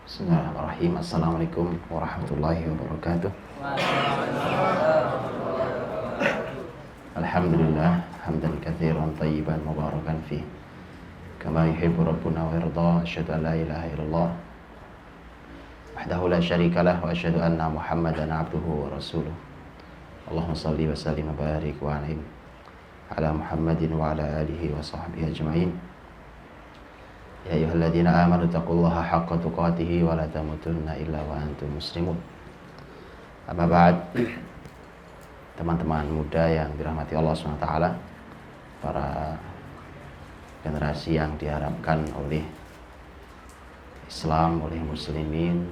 Bismillahirrahmanirrahim. Assalamualaikum warahmatullahi wabarakatuh. Alhamdulillah hamdan katsiran thayyiban mubarakan fi kama yuhibbu rabbuna wa yarda. Asyhadu an la ilaha illallah wahdahu la syarika lah wa asyhadu anna Muhammadan abduhu wa rasuluh. Allahumma shalli wa sallim wa barik wa an'im ala Muhammadin wa ala alihi wa sahbihi ajma'in. Ya ayyuhalladzina amanu taqullaha haqqa tuqatih wa la tamutunna illa wa antum muslimun. Amma ba'd. Teman-teman muda yang dirahmati Allah SWT, para generasi yang diharapkan oleh Islam, oleh muslimin,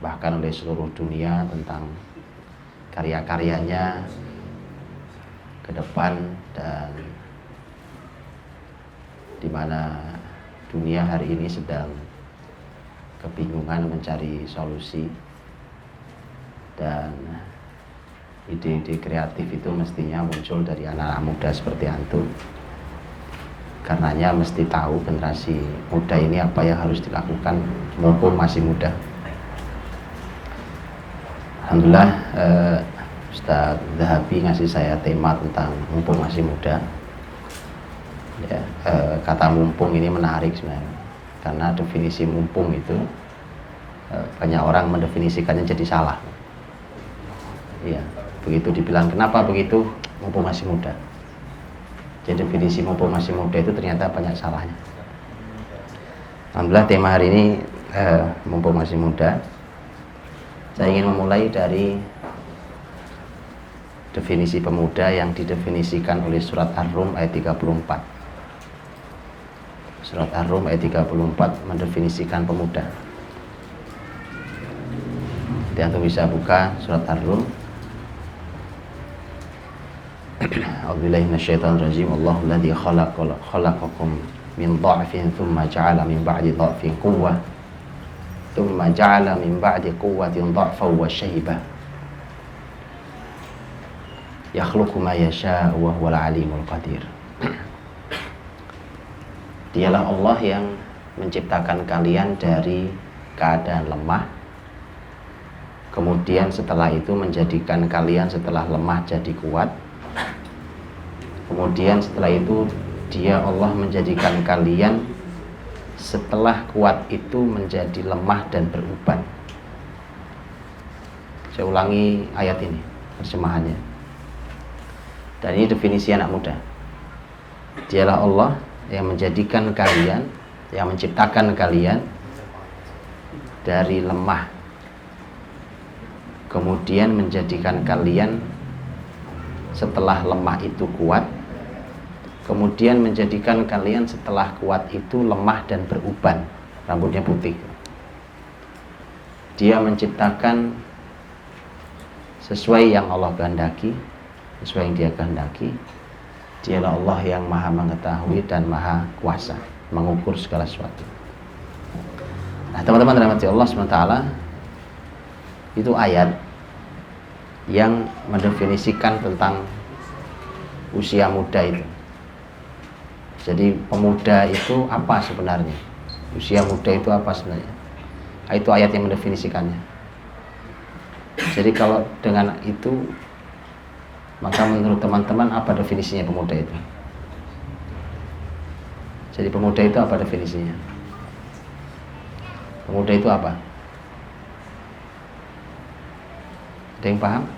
bahkan oleh seluruh dunia tentang karya-karyanya ke depan, dan di mana dunia hari ini sedang kebingungan mencari solusi, dan ide-ide kreatif itu mestinya muncul dari anak-anak muda seperti antum. Karenanya mesti tahu generasi muda ini apa yang harus dilakukan mumpung masih muda. Alhamdulillah, Ustaz Zahabi ngasih saya tema tentang mumpung masih muda. Ya, kata mumpung ini menarik sebenarnya, karena definisi mumpung itu banyak orang mendefinisikannya jadi salah. Iya, begitu dibilang kenapa begitu, mumpung masih muda. Jadi definisi mumpung masih muda itu ternyata banyak salahnya. Alhamdulillah, tema hari ini mumpung masih muda. Saya ingin memulai dari definisi pemuda yang didefinisikan oleh surat Ar-Rum ayat 34. Surat Ar-Rum ayat 34 mendefinisikan pemuda. Jadi antum bisa buka surat Ar-Rum. A'udzubillahi minasyaitonir rajim. Allahu alladzi khalaqakum min dha'fin tsumma ja'ala min ba'di dha'fin quwwah tsumma ja'ala min ba'di quwwatin dha'fan wa shaybah yakhluqu ma yasha'u wa huwal 'alimul qadir. Dialah Allah yang menciptakan kalian dari keadaan lemah, kemudian setelah itu menjadikan kalian setelah lemah jadi kuat, kemudian setelah itu Dia Allah menjadikan kalian setelah kuat itu menjadi lemah dan beruban. Saya ulangi ayat ini terjemahannya, dan ini definisi anak muda. Dialah Allah yang menjadikan kalian, yang menciptakan kalian dari lemah, kemudian menjadikan kalian setelah lemah itu kuat, kemudian menjadikan kalian setelah kuat itu lemah dan beruban, rambutnya putih. Dia menciptakan sesuai yang Allah kehendaki, sesuai yang Dia kehendaki. Dialah Allah yang maha mengetahui dan maha kuasa mengukur segala sesuatu. Nah, teman-teman rahmati Allah SWT, itu ayat yang mendefinisikan tentang usia muda itu. Jadi pemuda itu apa sebenarnya? Usia muda itu apa sebenarnya? Nah, itu ayat yang mendefinisikannya. Jadi kalau dengan itu, maka menurut teman-teman apa definisinya pemuda itu? Jadi pemuda itu apa definisinya? Pemuda itu apa? Ada yang paham?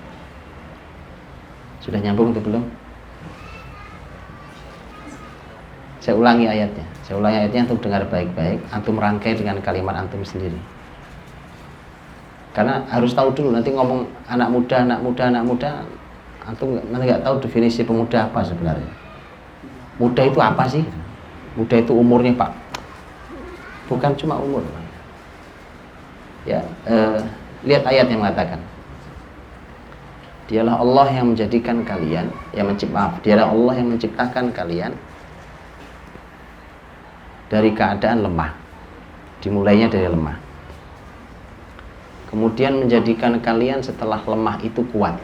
Sudah nyambung atau belum? Saya ulangi ayatnya. Saya ulangi ayatnya, antum dengar baik-baik, antum rangkai dengan kalimat antum sendiri. Karena harus tahu dulu, nanti ngomong anak muda, antum nanti nggak tahu definisi pemuda apa sebenarnya. Muda itu apa sih? Muda itu umurnya, Pak. Bukan cuma umur. Ya, lihat ayat yang mengatakan, Dialah Allah yang menjadikan kalian, Dialah Allah yang menciptakan kalian dari keadaan lemah. Dimulainya dari lemah. Kemudian menjadikan kalian setelah lemah itu kuat.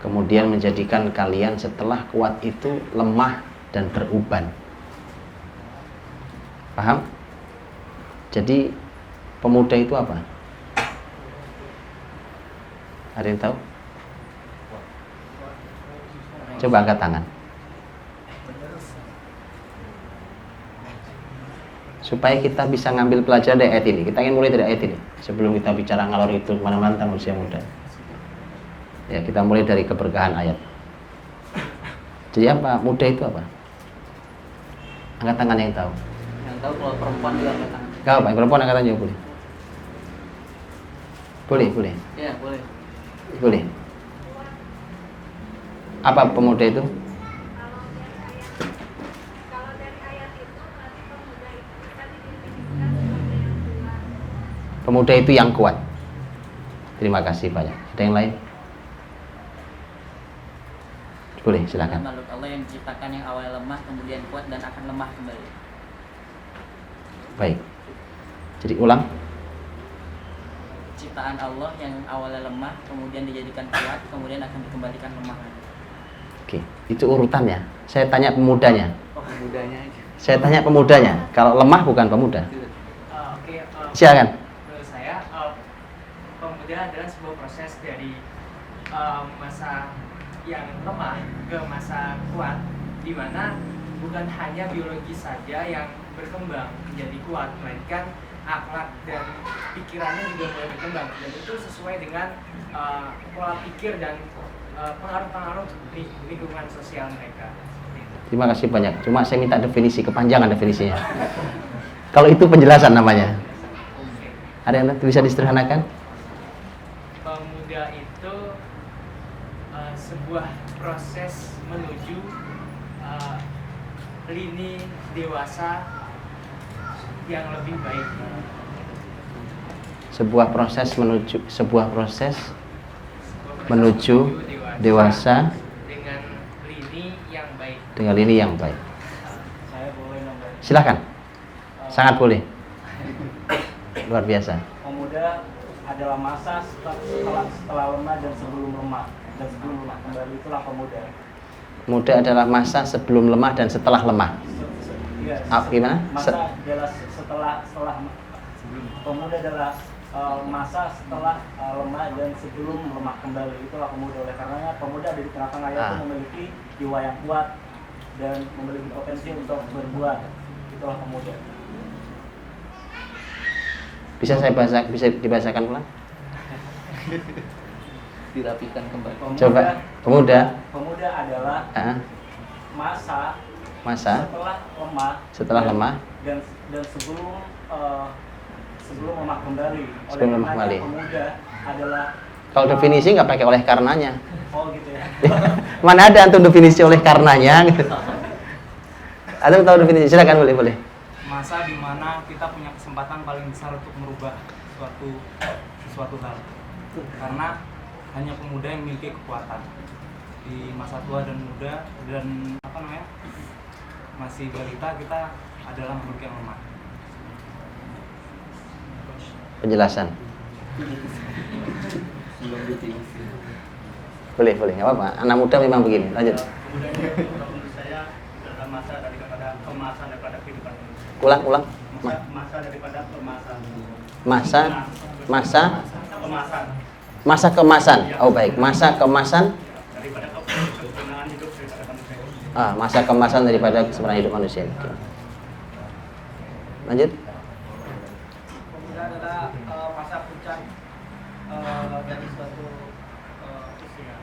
Kemudian menjadikan kalian setelah kuat itu lemah dan beruban. Paham? Jadi pemuda itu apa? Ada yang tahu? Coba angkat tangan. Supaya kita bisa ngambil pelajaran dari ayat ini. Kita ingin mulai dari ayat ini. Sebelum kita bicara ngalor itu kemana-mana tentang usia muda. Ya, kita mulai dari keberkahan ayat. Jadi apa? Muda itu apa? Angkat tangan yang tahu. Yang tahu kalau perempuan juga angkat tangan. Gak apa, yang perempuan angkat tangan juga boleh. Boleh. Ya, boleh. Boleh. Apa pemuda itu? Pemuda itu yang kuat. Terima kasih banyak. Ada yang lain? Boleh, silakan. Makhluk Allah yang diciptakan yang awalnya lemah kemudian kuat dan akan lemah kembali. Baik. Jadi ulang. Ciptaan Allah yang awalnya lemah kemudian dijadikan kuat kemudian akan dikembalikan lemah lagi. Oke, itu urutannya. Saya tanya pemudanya. Oh, mudanya aja. Saya tanya pemudanya. Kalau lemah bukan pemuda. Oke, Silakan. menurut saya pemuda adalah sebuah proses dari masa yang lemah ke masa kuat, di mana bukan hanya biologi saja yang berkembang menjadi kuat, melainkan akhlak dan pikirannya juga mulai berkembang, dan itu sesuai dengan pola pikir dan pengaruh-pengaruh lingkungan sosial mereka. Terima kasih banyak. Cuma saya minta definisi, kepanjangan definisinya. Kalau itu penjelasan namanya. Ada yang bisa disederhanakan? Pemuda itu sebuah proses menuju lini dewasa yang lebih baik. Sebuah proses menuju dewasa dengan lini yang baik. dengan lini yang baik. Saya boleh nambah. Silakan. Sangat boleh. Luar biasa. Pemuda adalah masa setelah lemah dan sebelum lemah, dan sebelum lemah kembali, itulah pemuda. Muda adalah masa sebelum lemah dan setelah lemah. Gimana? Masa adalah setelah pemuda adalah masa setelah lemah dan sebelum lemah kembali, itulah pemuda. Oleh karenanya pemuda ada di tengah-tengah itu memiliki jiwa yang kuat dan memiliki potensi untuk berbuat, itulah pemuda. Bisa dibahasakan ulang? Dirapikan kembali. Coba. Pemuda Adalah masa setelah lemah dan sebelum lemah kembali. Sebelum lemah kembali. Pemuda adalah, kalau definisi nggak pakai oleh karenanya. oh gitu ya. Mana ada antum definisi oleh karenanya? Antum tahu definisi? Silakan, boleh. Masa di mana kita punya kesempatan paling besar untuk merubah sesuatu hal. Karena hanya pemuda yang memiliki kekuatan. Di masa tua dan muda dan masih balita, kita adalah makhluk yang lemah. Penjelasan. Boleh, nggak apa-apa. Anak muda memang begini. Lanjut. Kemudian menurut saya adalah masa daripada kemasan daripada kehidupan manusia. Ulang. Masa daripada kemasan. Masa kemasan. Oh baik, masa kemasan. Daripada kesempurnaan hidup daripada manusia. Masa kemasan daripada kesempurnaan hidup manusia. Oke. Lanjut. Pemuda adalah masa puncak dari suatu usia.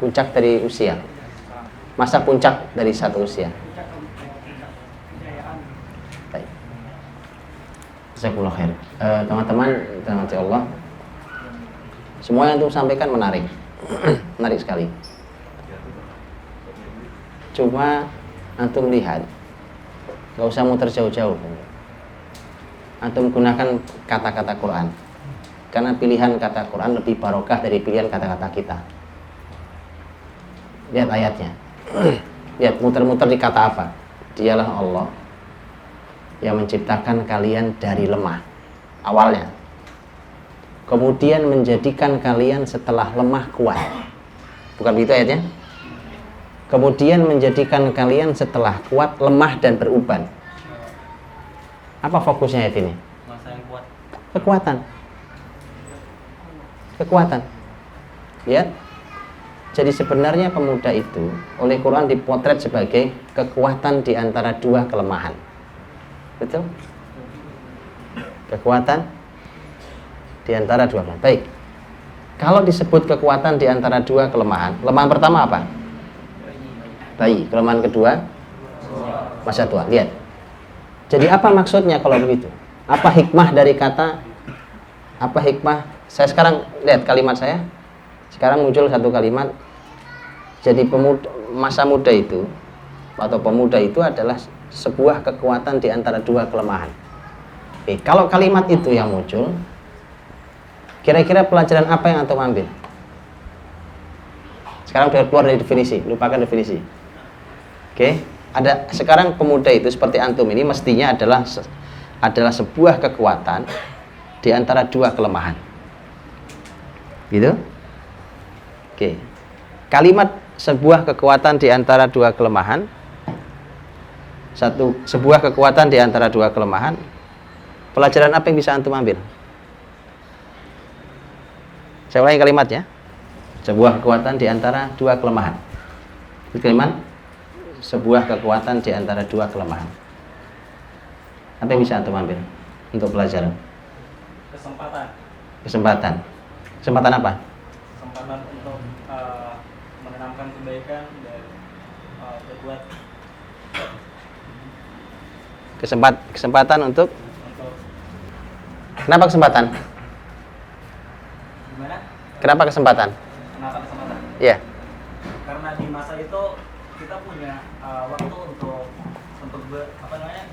Puncak dari usia. Masa puncak dari satu usia. Kejayaan. Baik. Jazakumullah khair. Teman-teman, rahmati Allah. Semua yang antum sampaikan menarik. Menarik sekali. Cuma antum lihat, gak usah muter jauh-jauh. Antum gunakan kata-kata Quran. Karena pilihan kata Quran lebih barokah dari pilihan kata-kata kita. Lihat ayatnya. Lihat muter-muter di kata apa? Dialah Allah yang menciptakan kalian dari lemah awalnya, kemudian menjadikan kalian setelah lemah kuat. Bukan begitu ayatnya? Kemudian menjadikan kalian setelah kuat lemah dan beruban. Apa fokusnya ayat ini? Kekuatan. Kekuatan. Ya. Jadi sebenarnya pemuda itu oleh Quran dipotret sebagai kekuatan di antara dua kelemahan. Betul? Kekuatan di antara dua kelemahan. Baik. Kalau disebut kekuatan di antara dua kelemahan, kelemahan pertama apa? Bayi. Kelemahan kedua? Masa tua. Lihat. Jadi apa maksudnya kalau begitu? Apa hikmah dari kata? Apa hikmah? Saya sekarang lihat kalimat saya. Sekarang muncul satu kalimat. Jadi masa muda itu atau pemuda itu adalah sebuah kekuatan di antara dua kelemahan. Oke, kalau kalimat itu yang muncul, kira-kira pelajaran apa yang antum ambil? Sekarang sudah keluar dari definisi, lupakan definisi. Oke, ada sekarang pemuda itu seperti antum ini mestinya adalah sebuah kekuatan di antara dua kelemahan. Gitu? Oke. Kalimat sebuah kekuatan di antara dua kelemahan. Sebuah kekuatan di antara dua kelemahan. Pelajaran apa yang bisa antum ambil? Saya ulangi kalimatnya. Sebuah kekuatan di antara dua kelemahan. Itu kalimat sebuah kekuatan di antara dua kelemahan. Apa yang bisa antum ambil untuk pelajaran? Kesempatan. Kesempatan. Kesempatan apa? Kesempatan untuk menanamkan kebaikan dan berbuat. Kesempatan untuk. Kenapa kesempatan? Gimana? Kenapa kesempatan? Kenapa kesempatan? Iya. Karena di masa itu kita punya waktu untuk benar-benar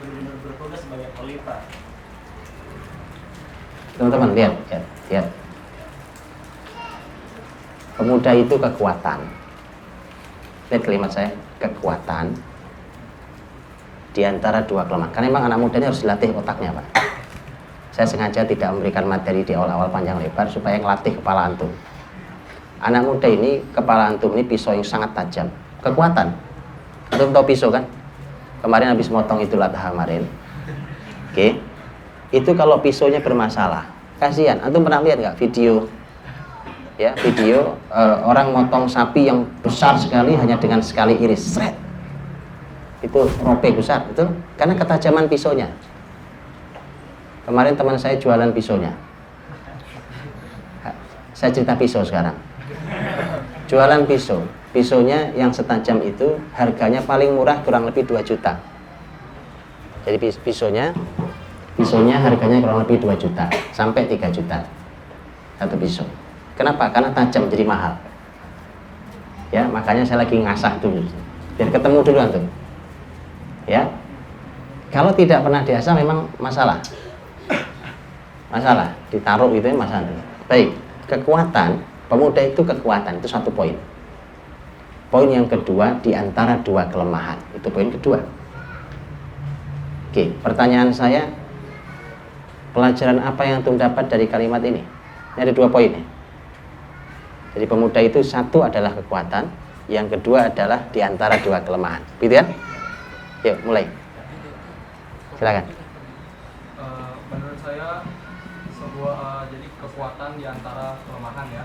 bertugas sebagai khalifah. Teman-teman lihat. Pemuda itu kekuatan. Lihat kalimat saya, kekuatan di antara dua kelemahan. Karena memang anak muda ini harus dilatih otaknya, Pak. Saya sengaja tidak memberikan materi di awal-awal panjang lebar supaya ngelatih kepala antum. Anak muda ini, kepala antum ini pisau yang sangat tajam. Kekuatan. Antum tahu pisau kan? Kemarin habis motong Idul Adha kemarin. Oke. Itu kalau pisaunya bermasalah. Kasihan. Antum pernah lihat nggak video? Ya, video orang motong sapi yang besar sekali hanya dengan sekali iris. Sret. Itu rope besar, betul? Karena ketajaman pisaunya. Kemarin teman saya jualan pisaunya. Saya cerita pisau sekarang. Jualan pisau. Pisaunya yang setajam itu harganya paling murah kurang lebih 2 juta. Jadi pisaunya harganya kurang lebih 2 juta sampai 3 juta. Satu pisau. Kenapa? Karena tajam jadi mahal. Ya, makanya saya lagi ngasah dulu. Biar ketemu dulu antum. Ya. Kalau tidak pernah diasah memang masalah. Masalah, ditaruh itu masalah. Baik, kekuatan, pemuda itu kekuatan, itu satu poin. Poin yang kedua, di antara dua kelemahan. Itu poin kedua. Oke, pertanyaan saya, pelajaran apa yang antum dapat dari kalimat ini? Ini ada 2 poin ya. Jadi pemuda itu satu adalah kekuatan, yang kedua adalah di antara dua kelemahan. Gitu kan? Yuk, mulai. Silakan. Menurut saya sebuah jadi kekuatan di antara kelemahan ya.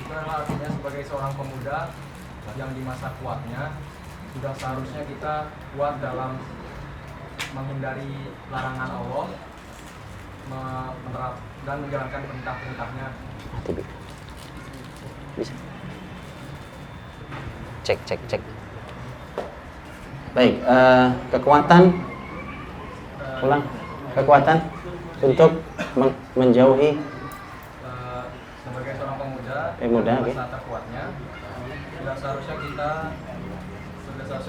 Itu adalah artinya sebagai seorang pemuda yang di masa kuatnya sudah seharusnya kita kuat dalam menghindari larangan Allah, menerap dan menjalankan perintah-perintahnya. Bisa. Cek. Baik, kekuatan ulang. Kekuatan untuk menjauhi sebagai seorang pemuda okay. masa terkuatnya sudah seharusnya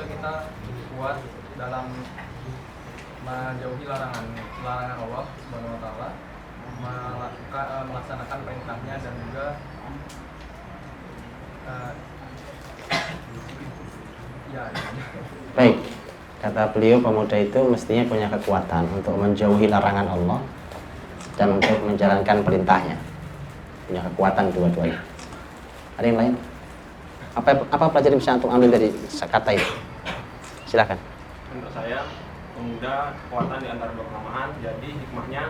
kita kuat dalam menjauhi larangan Allah Subhanahu wa taala, melaksanakan perintahnya dan juga baik, kata beliau pemuda itu mestinya punya kekuatan untuk menjauhi larangan Allah dan untuk menjalankan perintahnya. Punya kekuatan dua-duanya. Ada yang lain? Apa pelajaran bisa untuk ambil dari kata itu? Silakan. Menurut saya pemuda kekuatan di antara dua kelemahan, jadi hikmahnya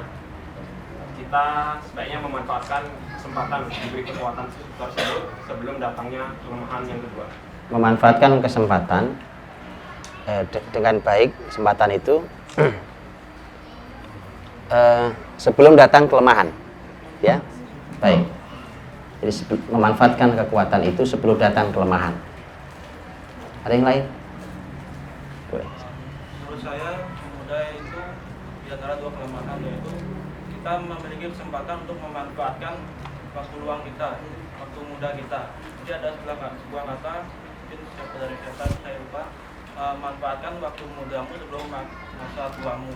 kita sebaiknya memanfaatkan kesempatan diberi kekuatan tersebut sebelum datangnya kelemahan yang kedua. Memanfaatkan kesempatan dengan baik kesempatan itu sebelum datang kelemahan, ya, baik. Jadi memanfaatkan kekuatan itu sebelum datang kelemahan. Ada yang lain? Boleh. Menurut saya pemuda itu di antara dua kelemahan, yaitu kita memiliki kesempatan untuk memanfaatkan waktu luang kita, waktu muda kita. Jadi ada sebuah kata, mungkin siapa dari kata saya lupa, manfaatkan waktu mudamu sebelum masa tuamu.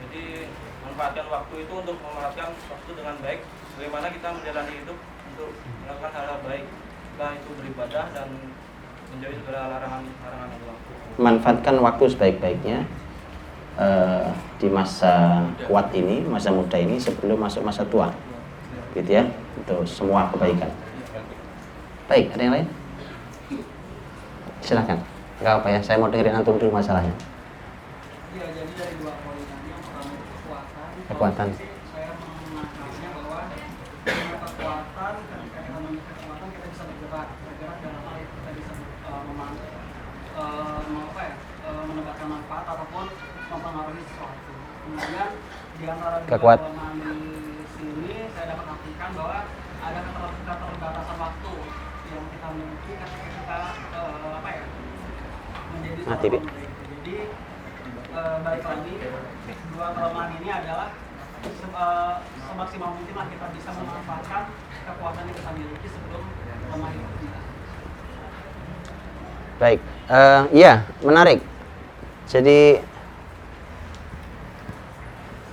Jadi manfaatkan waktu itu untuk memanfaatkan waktu dengan baik. Bagaimana kita menjalani hidup untuk melakukan hal-hal baik, entah itu beribadah dan menjauhi segala larangan Allah. Manfaatkan waktu sebaik-baiknya di masa kuat ini, masa muda ini sebelum masuk masa tua, gitu ya, untuk semua kebaikan. Baik, ada yang lain? Silakan. Enggak apa ya, saya mau dengerin antum dulu masalahnya. Iya, jadi dari dua poin tadi, yang pertama Kekuatan. Saya menangkapnya bahwa dengan kekuatan, ketika kita memiliki kekuatan kita bisa bergerak dalam hal yang kita bisa mendapatkan manfaat ataupun mempengaruhi sesuatu. Kemudian di antara dua kelemahan di sini saya dapat artikan bahwa ada keterbatasan waktu yang kita miliki ketika kita menjadi seorang muda. Jadi balik lagi, dua kelemahan ini adalah semaksimal mungkin lah kita bisa memanfaatkan kekuatan yang kita miliki sebelum lemah itu tiba. Baik, iya, menarik. Jadi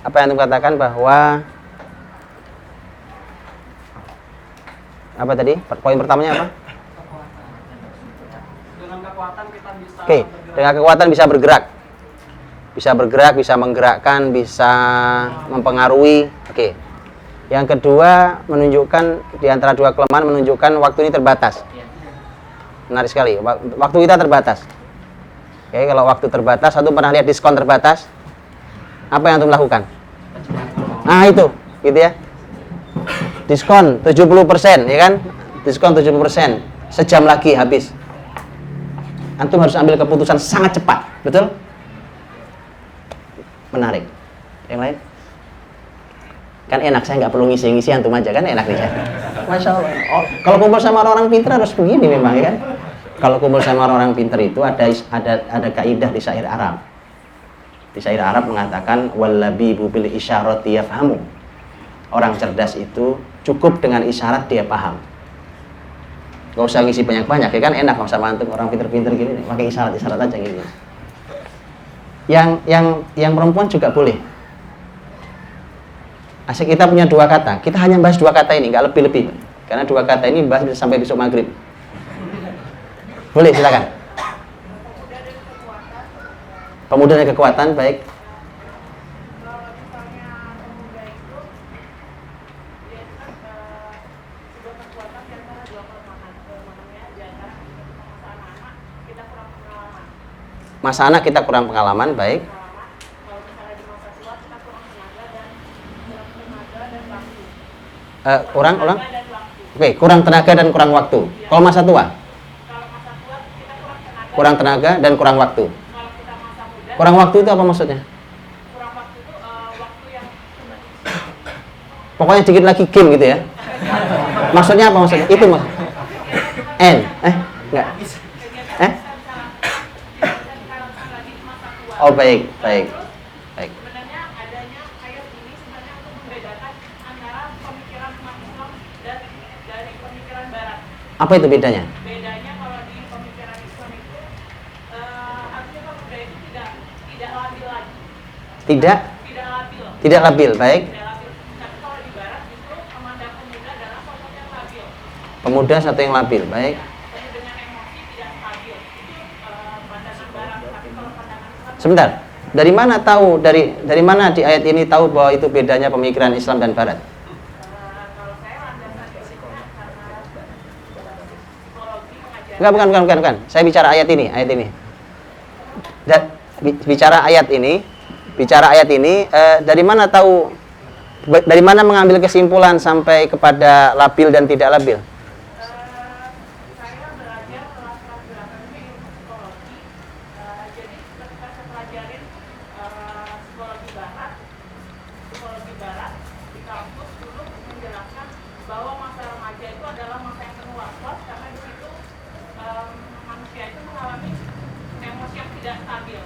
apa yang antum katakan bahwa apa tadi? Poin pertamanya apa? Dengan kekuatan kita bisa dengan kekuatan bisa bergerak. Bisa bergerak, bisa menggerakkan, bisa mempengaruhi. Oke. Yang kedua, menunjukkan di antara dua kelemahan menunjukkan waktu ini terbatas. Menarik sekali. Waktu kita terbatas. Oke, kalau waktu terbatas, satu pernah lihat diskon terbatas? Apa yang antum lakukan? Nah, itu, gitu ya. Diskon 70%, ya kan? Diskon 70%. Sejam lagi habis. Antum harus ambil keputusan sangat cepat, betul? Menarik. Yang lain? Kan enak, saya nggak perlu ngisi-ngisi, antum aja kan enak nih saya. Masya Allah. Oh, kalau kumpul sama orang pintar harus begini memang, ya kan? Kalau kumpul sama orang pintar itu ada kaidah di syair Arab. Di syair Arab mengatakan wallabibu bil isyarati yafhamu. Orang cerdas itu cukup dengan isyarat dia paham. Gak usah ngisi banyak-banyak, ya kan enak sama antum orang pintar-pintar gini, pakai isyarat aja gini. Yang perempuan juga boleh. Asik kita punya dua kata, kita hanya bahas dua kata ini, nggak lebih-lebih. Karena dua kata ini bahas sampai besok maghrib. Boleh, silakan. Pemuda dan kekuatan, baik. Masa anak kita kurang pengalaman, baik. Kurang? Oke, kurang tenaga dan kurang waktu. Kalau masa tua? Kurang tenaga dan kurang waktu. Kurang waktu itu apa maksudnya? Pokoknya dikit lagi game gitu ya. Maksudnya apa maksudnya? Itu maksudnya. Enggak. Oh, baik. Sebenarnya adanya ayat ini sebenarnya untuk membedakan antara pemikiran umat Islam dan dari pemikiran Barat. Apa itu bedanya? Bedanya kalau di pemikiran Islam itu artinya pemuda itu tidak labil lagi. Tidak labil, baik. Tidak labil. Tapi kalau di Barat justru memandang pemuda adalah sosok yang labil. Pemuda satu yang labil, baik. Penuh dengan emosi, tidak stabil. Itu pandangan Barat. Tapi kalau pandangan Islam, Sebentar. Dari mana tahu dari mana di ayat ini tahu bahwa itu bedanya pemikiran Islam dan Barat? kalau saya landasan fisiknya karena psikologi mengajar. Enggak, bukan. Saya bicara ayat ini. Bicara ayat ini, dari mana tahu Dari mana mengambil kesimpulan sampai kepada labil dan tidak labil? Saya belajar kelas-kelas belakangnya ilmu psikologi. Jadi ketika saya pelajarin psikologi barat di kampus dulu menjelaskan bahwa masa remaja itu adalah masa yang penuh was-was karena di situ manusia itu mengalami emosi yang tidak stabil.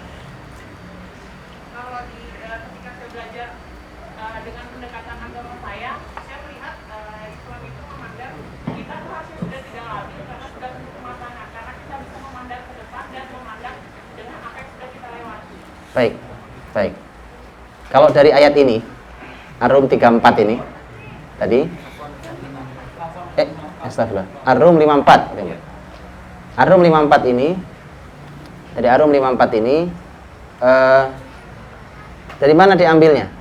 Kalau ketika saya belajar dengan pendekatan agama saya melihat Islam itu memandang kita tuh harusnya sudah tidak labil karena sudah tentu kematangan, karena kita bisa memandang ke depan dan memandang dengan apa yang sudah kita lewati. Baik. Kalau dari ayat ini, Ar-Rum 34 ini tadi, astagfirullah, Ar-Rum 54. Ar-Rum 54 ini, dari Ar-Rum 54 ini, dari mana diambilnya?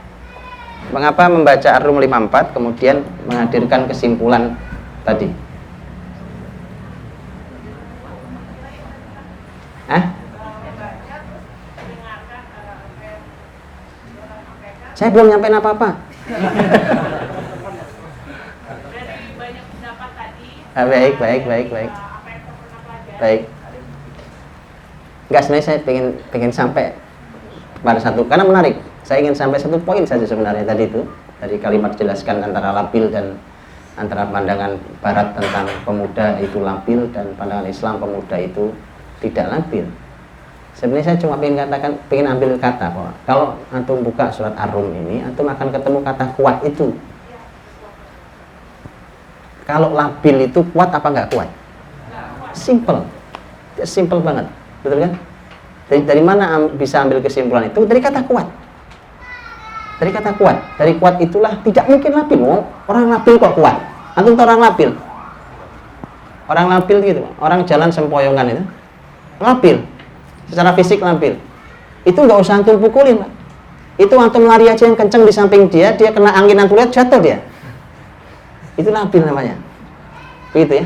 Mengapa membaca Ar-Rum 54 kemudian menghadirkan kesimpulan tadi? Saya belum nyampein apa-apa. Dari banyak pendapat tadi. Baik. Enggak, sebenarnya saya pengen sampai pada satu, karena menarik. Saya ingin sampai satu poin saja sebenarnya tadi itu, dari kalimat jelaskan antara labil dan antara pandangan barat tentang pemuda itu labil dan pandangan Islam pemuda itu tidak labil. Sebenarnya saya cuma pengen ambil kata bahwa kalau antum buka surat Ar-Rum ini, antum akan ketemu kata kuat itu. Kalau labil itu kuat apa nggak kuat? Simple banget, betul kan? Dari mana bisa ambil kesimpulan itu? Dari kata kuat. Dari kata kuat. Dari kuat itulah tidak mungkin labil. Orang labil kok kuat? Antum tahu orang labil? Orang labil gitu, orang jalan sempoyongan itu labil. Secara fisik labil. Itu nggak usah antum pukulin, Pak. Itu antum lari aja yang kenceng di samping dia kena angin antum lihat jatuh dia. Itu labil namanya. Begitu ya.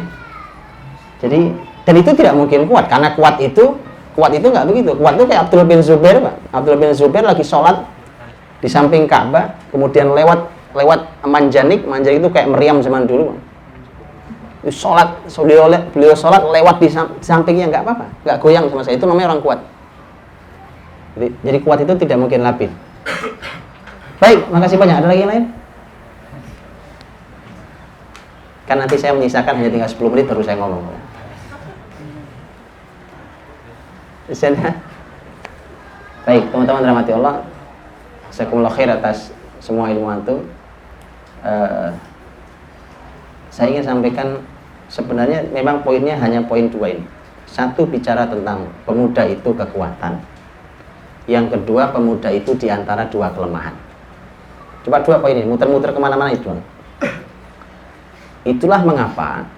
Jadi, dan itu tidak mungkin kuat, karena kuat itu nggak begitu. Kuat itu kayak Abdullah bin Zubair, Pak. Abdullah bin Zubair lagi sholat di samping Ka'bah, kemudian lewat manjanik itu kayak meriam zaman dulu. Beliau sholat lewat di sampingnya nggak apa-apa, nggak goyang sama saya. Itu namanya orang kuat. Jadi kuat itu tidak mungkin labil. Baik, makasih banyak. Ada lagi yang lain? Kan nanti saya menyisakan hanya tinggal 10 menit baru saya ngomong. Baik, teman-teman rahmati Allah, jazakumullah khair atas semua ilmu antum. Saya ingin sampaikan sebenarnya memang poinnya hanya poin 2 ini. Satu, bicara tentang pemuda itu kekuatan. Yang kedua, pemuda itu diantara 2 kelemahan. Coba 2 poin ini, muter-muter kemana-mana itu. Itulah mengapa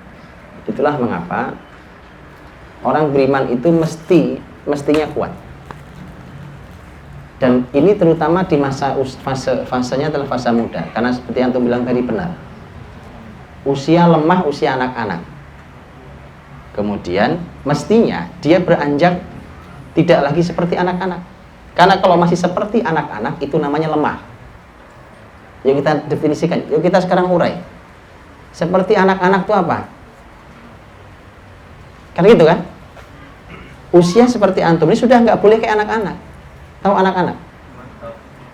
orang beriman itu mestinya kuat. Dan ini terutama di fasenya adalah fase muda, karena seperti yang antum bilang tadi benar. Usia lemah, usia anak-anak. Kemudian mestinya dia beranjak tidak lagi seperti anak-anak. Karena kalau masih seperti anak-anak itu namanya lemah. Yuk kita definisikan, yuk kita sekarang urai. Seperti anak-anak itu apa? Kan gitu kan? Usia seperti antum ini sudah nggak boleh kayak anak-anak. Tahu anak-anak?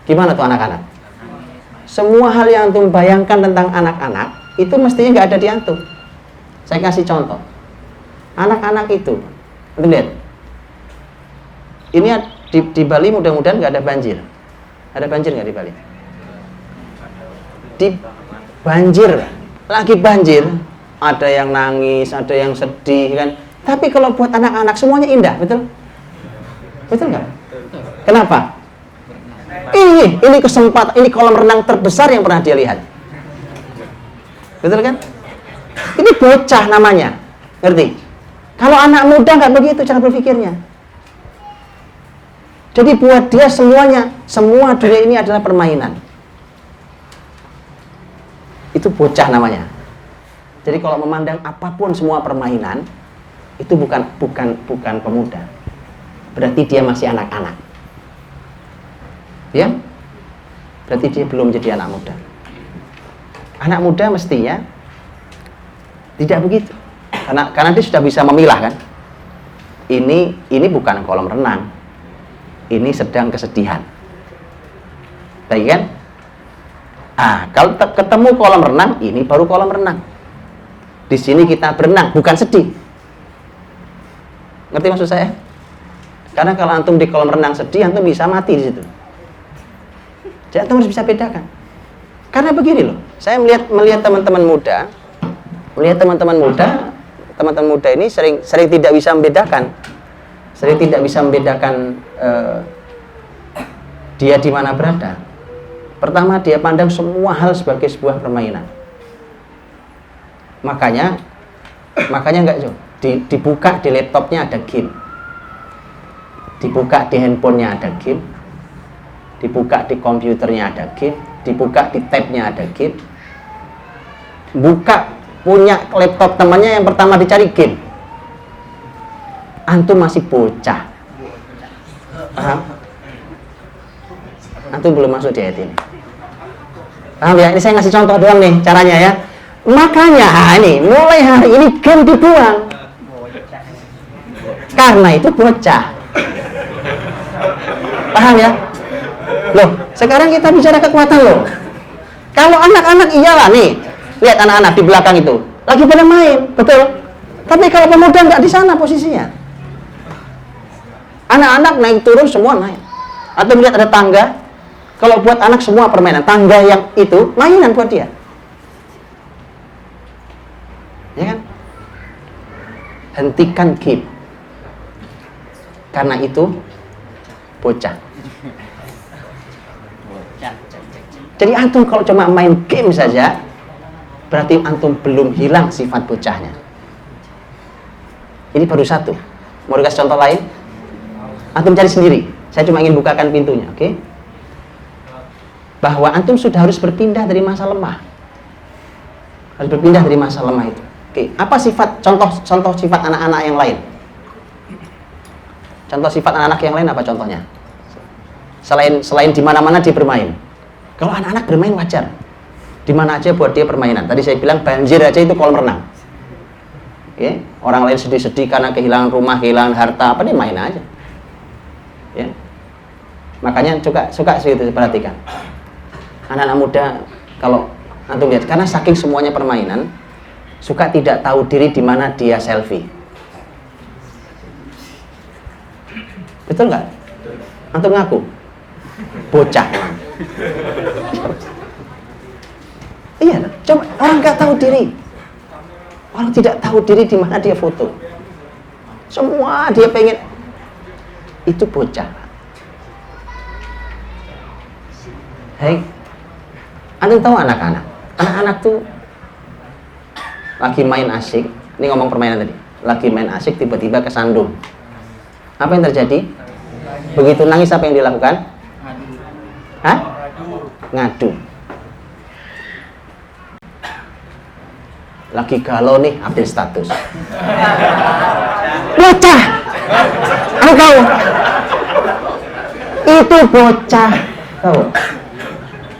Gimana tuh anak-anak? Semua hal yang antum bayangkan tentang anak-anak itu mestinya nggak ada di antum. Saya kasih contoh. Anak-anak itu, antum lihat. Ini di Bali mudah-mudahan nggak ada banjir. Ada banjir nggak di Bali? Di banjir, lagi banjir. Ada yang nangis, ada yang sedih kan. Tapi kalau buat anak-anak semuanya indah, betul? Betul nggak? Kenapa? Ini kesempatan, ini kolam renang terbesar yang pernah dia lihat. Betul kan? Ini bocah namanya, ngerti? Kalau anak muda nggak begitu cara berpikirnya. Jadi buat dia semua dunia ini adalah permainan. Itu bocah namanya. Jadi kalau memandang apapun semua permainan, itu bukan pemuda. Berarti dia masih anak-anak. Ya? Berarti dia belum jadi anak muda. Anak muda mestinya tidak begitu. Karena dia sudah bisa memilah kan. Ini bukan kolam renang. Ini sedang kesedihan. Baik kan? Kalau ketemu kolam renang, ini baru kolam renang. Di sini kita berenang, bukan sedih. Ngerti maksud saya? Karena kalau antum di kolam renang sedih, antum bisa mati di situ. Jadi antum harus bisa bedakan. Karena begini loh, saya melihat teman-teman muda, teman-teman muda ini sering tidak bisa membedakan, dia di mana berada. Pertama, dia pandang semua hal sebagai sebuah permainan. Makanya enggak jauh. Dibuka di laptopnya ada game, dibuka di handphonenya ada game, dibuka di komputernya ada game, dibuka di tabnya ada game. Buka punya laptop temannya, yang pertama dicari game. Antum masih bocah. Paham? Antum belum masuk di ayat ini. Paham ya? Ini saya ngasih contoh doang nih caranya ya. Makanya ini mulai hari ini game dibuang. Karena itu bocah. Paham ya? Loh, sekarang kita bicara kekuatan loh. Kalau anak-anak iyalah nih, lihat anak-anak di belakang itu lagi pada main, betul? Tapi kalau pemuda nggak di sana posisinya. Anak-anak naik turun semua naik. Atau melihat ada tangga, kalau buat anak semua permainan, tangga yang itu mainan buat dia. Ya kan? Hentikan game. Karena itu bocah. Jadi antum kalau cuma main game saja, berarti antum belum hilang sifat bocahnya. Ini baru satu. Mau dikasih contoh lain? Antum cari sendiri. Saya cuma ingin bukakan pintunya, oke? Bahwa antum sudah harus berpindah dari masa lemah. Harus berpindah dari masa lemah itu. Oke, apa sifat contoh sifat anak-anak yang lain? Contoh sifat anak-anak yang lain apa contohnya? Selain di mana-mana dia bermain. Kalau anak-anak bermain wajar. Di mana aja buat dia permainan. Tadi saya bilang banjir aja itu kolam renang. Ya, orang lain sedih-sedih karena kehilangan rumah, kehilangan harta, apa dia main aja. Ya. Makanya suka sih itu perhatikan. Anak-anak muda kalau antum lihat, karena saking semuanya permainan, suka tidak tahu diri di mana dia selfie. Betul nggak? Antum ngaku bocah. Iya, coba orang nggak tahu diri, orang tidak tahu diri di mana dia foto. Semua dia pengen, itu bocah. Hei, antum tahu anak-anak? Anak-anak tuh lagi main asik. Ini ngomong permainan tadi. Lagi main asik tiba-tiba kesandung. Apa yang terjadi? Begitu nangis apa yang dilakukan? Hah? Ngadu. Lagi galau nih, update status. Bocah. Engkau. Itu bocah. Tahu?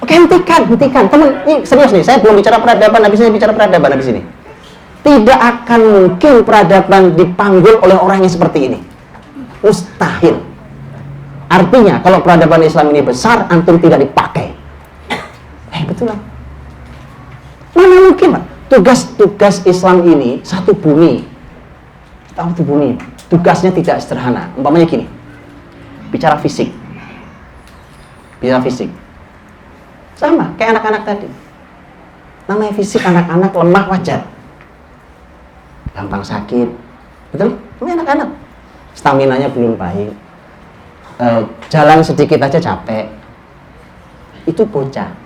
Oke, hentikan. Teman, ini serius nih. Saya belum bicara peradaban, habis ini bicara peradaban habis ini. Tidak akan mungkin peradaban dipanggil oleh orang yang seperti ini. Mustahil. Artinya kalau peradaban Islam ini besar, antum tidak dipakai. Betul lah. Mana mungkin, Pak? Tugas Islam ini satu bumi. Satu bumi. Tugasnya tidak sederhana. Umpamanya gini. Bicara fisik. Sama kayak anak-anak tadi. Namanya fisik anak-anak lemah wajar. Gampang sakit. Betul? Ini anak-anak. Staminanya belum baik. Jalan sedikit aja capek. Itu bocah.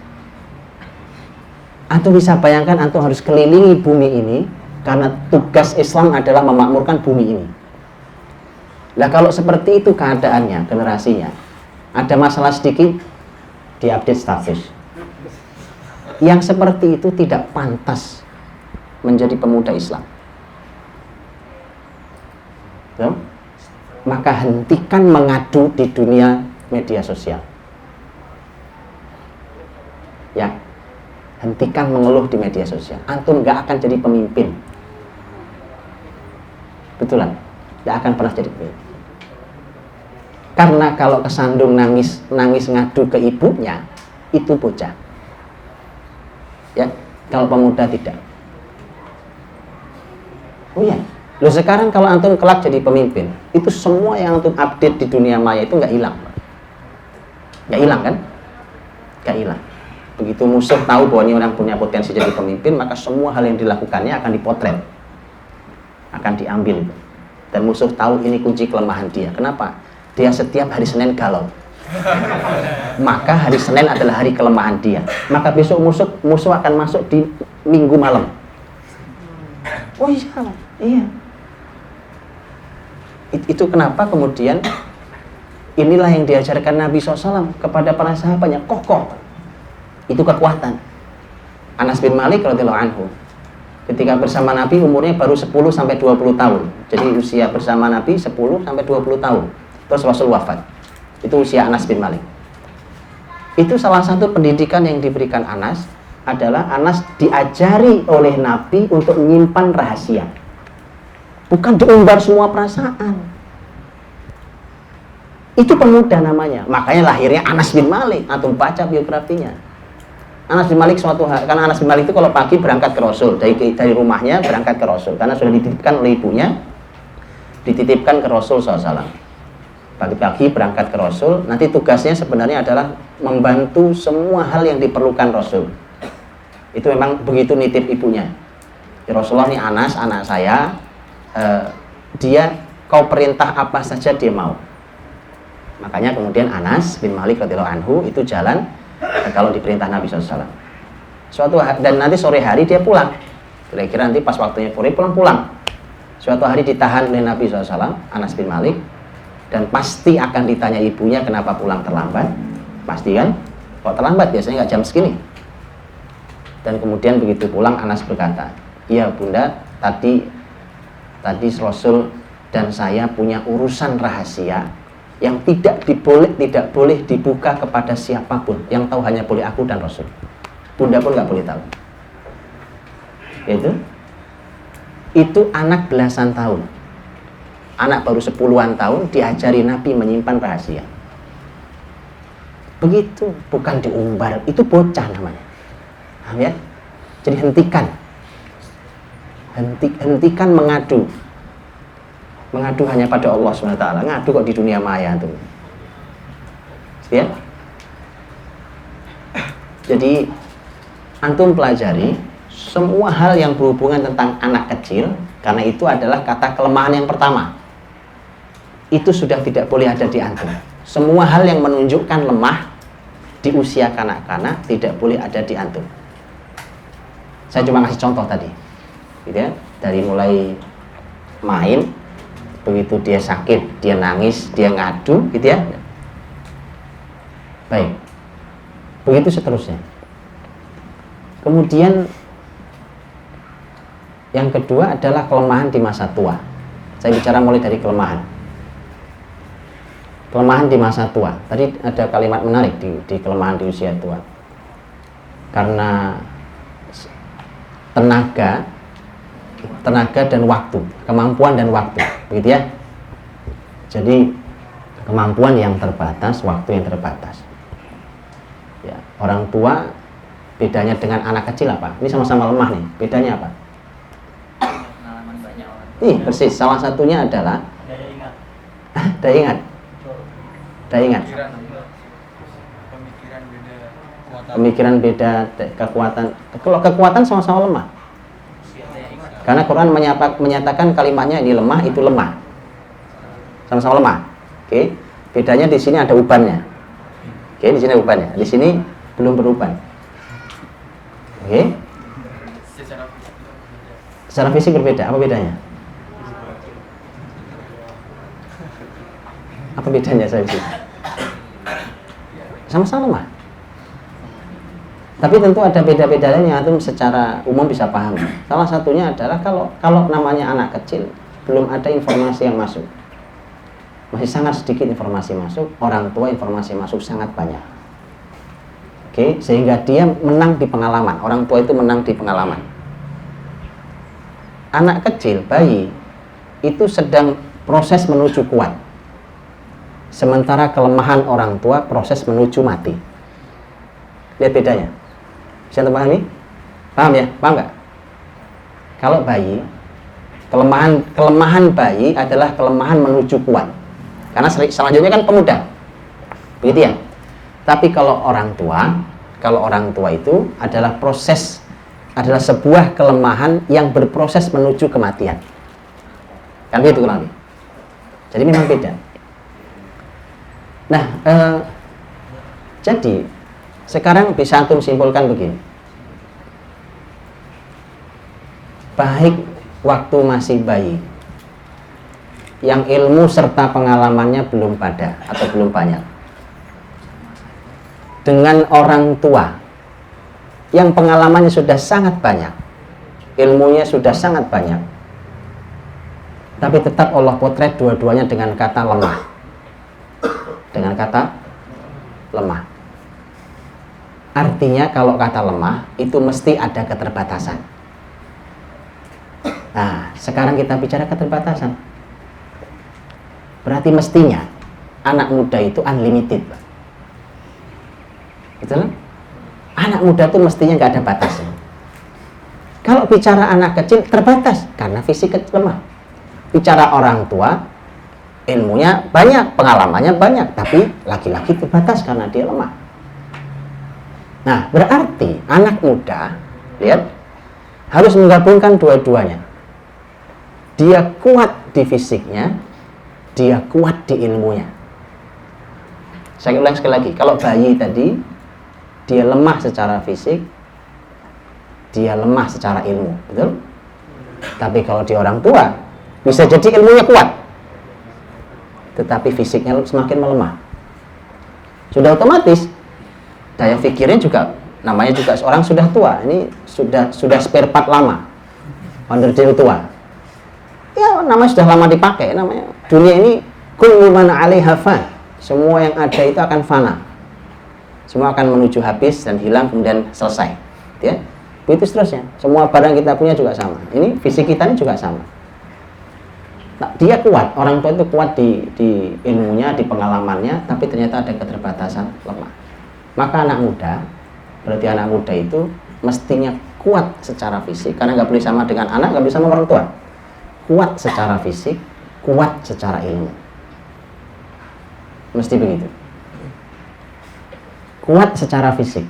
Antum bisa bayangkan antum harus kelilingi bumi ini karena tugas Islam adalah memakmurkan bumi ini. Lah kalau seperti itu keadaannya, generasinya, ada masalah sedikit, diupdate status. Yang seperti itu tidak pantas menjadi pemuda Islam. So, maka hentikan mengadu di dunia media sosial. Ya. Hentikan mengeluh di media sosial. Antum nggak akan jadi pemimpin. Betulan, nggak akan pernah jadi pemimpin. Karena kalau kesandung nangis ngadu ke ibunya, itu bocah. Ya, kalau pemuda tidak. Oh iya, loh sekarang kalau antum kelak jadi pemimpin, itu semua yang antum update di dunia maya itu nggak hilang. Nggak hilang kan? Nggak hilang. Begitu musuh tahu bahwa ini orang punya potensi jadi pemimpin, maka semua hal yang dilakukannya akan dipotret, akan diambil. Dan musuh tahu ini kunci kelemahan dia. Kenapa? Dia setiap hari Senin galau. Maka hari Senin adalah hari kelemahan dia. Maka besok musuh akan masuk di Minggu malam. Oh iya. Itu kenapa kemudian inilah yang diajarkan Nabi SAW kepada para sahabatnya, kokoh. Itu kekuatan. Anas bin Malik radhiyallahu anhu ketika bersama Nabi umurnya baru 10 sampai 20 tahun. Jadi usia bersama Nabi 10 sampai 20 tahun. Terus Rasul wafat. Itu usia Anas bin Malik. Itu salah satu pendidikan yang diberikan Anas adalah Anas diajari oleh Nabi untuk menyimpan rahasia. Bukan diumbar semua perasaan. Itu pemuda namanya. Makanya lahirnya Anas bin Malik. Antum baca biografinya. Anas bin Malik suatu hari, karena Anas bin Malik itu kalau pagi berangkat ke Rasul, dari rumahnya berangkat ke Rasul, karena sudah dititipkan oleh ibunya, dititipkan ke Rasul SAW. Pagi-pagi berangkat ke Rasul, nanti tugasnya sebenarnya adalah membantu semua hal yang diperlukan Rasul. Itu memang begitu nitip ibunya. Ya Rasulullah, ini Anas, anak saya, dia kau perintah apa saja dia mau. Makanya kemudian Anas bin Malik radhiyallahu anhu itu jalan kalau diperintah Nabi SAW. Suatu hari, dan nanti sore hari dia pulang. Kira-kira nanti pas waktunya pulang. Suatu hari ditahan oleh Nabi SAW, Anas bin Malik, dan pasti akan ditanya ibunya kenapa pulang terlambat. Pasti kan? Kok terlambat? Biasanya nggak jam segini. Dan kemudian begitu pulang Anas berkata, iya bunda, tadi Rasul dan saya punya urusan rahasia yang tidak boleh dibuka kepada siapapun. Yang tahu hanya boleh aku dan Rasul. Bunda pun nggak boleh tahu. Itu anak belasan tahun. Anak baru 10-an tahun diajari Nabi menyimpan rahasia. Begitu, bukan diumbar. Itu bocah namanya. Paham ya? Jadi hentikan mengadu. Mengadu hanya pada Allah SWT. Ngadu kok di dunia maya tuh. Ya? Jadi antum pelajari semua hal yang berhubungan tentang anak kecil, karena itu adalah kata kelemahan yang pertama. Itu sudah tidak boleh ada di antum. Semua hal yang menunjukkan lemah di usia kanak-kanak tidak boleh ada di antum. Saya cuma ngasih contoh tadi, gitu ya? Dari mulai main, begitu dia sakit, dia nangis, dia ngadu, gitu ya. Baik, begitu seterusnya. Kemudian yang kedua adalah kelemahan di masa tua. Saya bicara mulai dari kelemahan di masa tua. Tadi ada kalimat menarik di kelemahan di usia tua. Karena tenaga dan waktu, kemampuan dan waktu, begitu ya. Jadi kemampuan yang terbatas, waktu yang terbatas. Ya, orang tua bedanya dengan anak kecil apa? Ini sama-sama lemah nih. Bedanya apa? Pengalaman banyak orang. Nih, persis. Salah satunya adalah daya ingat. Pemikiran beda, kekuatan. Kalau kekuatan sama-sama lemah. Karena Quran menyatakan kalimatnya ini lemah, itu lemah. Sama-sama lemah. Oke. Bedanya di sini ada ubannya. Oke, di sini ada ubannya. Di sini belum beruban. Oke. Secara fisik berbeda. Apa bedanya? Apa bedanya saya fisik? Sama-sama lemah. Tapi tentu ada beda-beda lain yang antum secara umum bisa paham. Salah satunya adalah kalau namanya anak kecil, belum ada informasi yang masuk. Masih sangat sedikit informasi masuk, orang tua informasi masuk sangat banyak. Oke, sehingga dia menang di pengalaman. Orang tua itu menang di pengalaman. Anak kecil, bayi, itu sedang proses menuju kuat. Sementara kelemahan orang tua proses menuju mati. Lihat bedanya. Bisa terpahami? Paham ya? Paham nggak? Kalau bayi, kelemahan bayi adalah kelemahan menuju kuat. Karena selanjutnya kan pemuda. Begitu ya? Tapi kalau orang tua itu adalah sebuah kelemahan yang berproses menuju kematian. Kan begitu kurang lebih. Jadi memang beda. Nah, jadi sekarang bisa antum simpulkan begini. Baik waktu masih bayi, yang ilmu serta pengalamannya belum pada atau belum banyak, dengan orang tua yang pengalamannya sudah sangat banyak, ilmunya sudah sangat banyak, tapi tetap Allah potret dua-duanya dengan kata lemah. Dengan kata lemah. Artinya kalau kata lemah itu mesti ada keterbatasan. Nah, sekarang kita bicara keterbatasan. Berarti mestinya anak muda itu unlimited. Betul? Anak muda itu mestinya nggak ada batasnya. Kalau bicara anak kecil terbatas karena fisik lemah. Bicara orang tua, ilmunya banyak, pengalamannya banyak, tapi laki-laki terbatas karena dia lemah. Nah, berarti anak muda, lihat, harus menggabungkan dua-duanya. Dia kuat di fisiknya, dia kuat di ilmunya. Saya ulang sekali lagi, kalau bayi tadi, dia lemah secara fisik, dia lemah secara ilmu, betul? Tapi kalau di orang tua, bisa jadi ilmunya kuat, tetapi fisiknya semakin melemah. Sudah otomatis daya pikirnya juga, namanya juga seorang sudah tua, ini sudah spare part lama, onderdil tua. Ya, namanya sudah lama dipakai, namanya dunia ini kullu man 'alaiha fan. Semua yang ada itu akan fana. Semua akan menuju habis dan hilang kemudian selesai. Ya. Begitu seterusnya. Semua barang kita punya juga sama. Ini fisik kita ini juga sama. Nah, dia kuat, orang tua itu kuat di ilmunya, di pengalamannya, tapi ternyata ada keterbatasan, lemah. Maka anak muda, berarti anak muda itu mestinya kuat secara fisik, karena nggak boleh sama dengan anak, nggak boleh sama orang tua. Kuat secara fisik, kuat secara ilmu. Mesti begitu. Kuat secara fisik.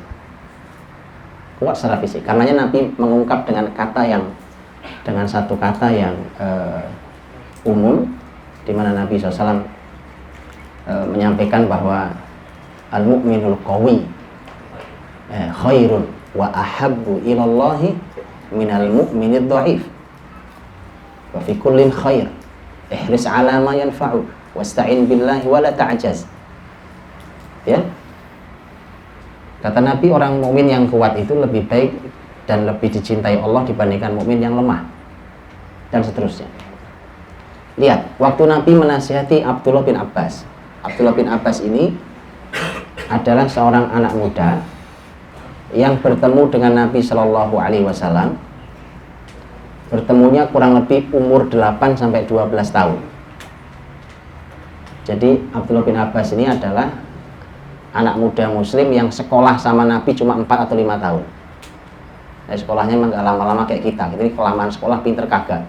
Kuat secara fisik. Karenanya Nabi mengungkap dengan satu kata yang umum, di mana Nabi SAW menyampaikan bahwa al-mu'minul qawi khairun wa ahabbu ilallahi minal mu'minid dha'if wa fi kullin khair ihris ala ma yanfa'u wasta'in billahi wa la ta'jaz. Ya, kata Nabi, orang mukmin yang kuat itu lebih baik dan lebih dicintai Allah dibandingkan mukmin yang lemah, dan seterusnya. Lihat, waktu Nabi menasihati Abdullah bin Abbas. Abdullah bin Abbas ini adalah seorang anak muda yang bertemu dengan Nabi Shallallahu Alaihi Wasallam. Bertemunya kurang lebih umur 8 sampai 12 tahun. Jadi Abdullah bin Abbas ini adalah anak muda Muslim yang sekolah sama Nabi cuma 4 atau 5 tahun. Nah, sekolahnya memang gak lama-lama kayak kita. Jadi kelamaan sekolah pinter kagak.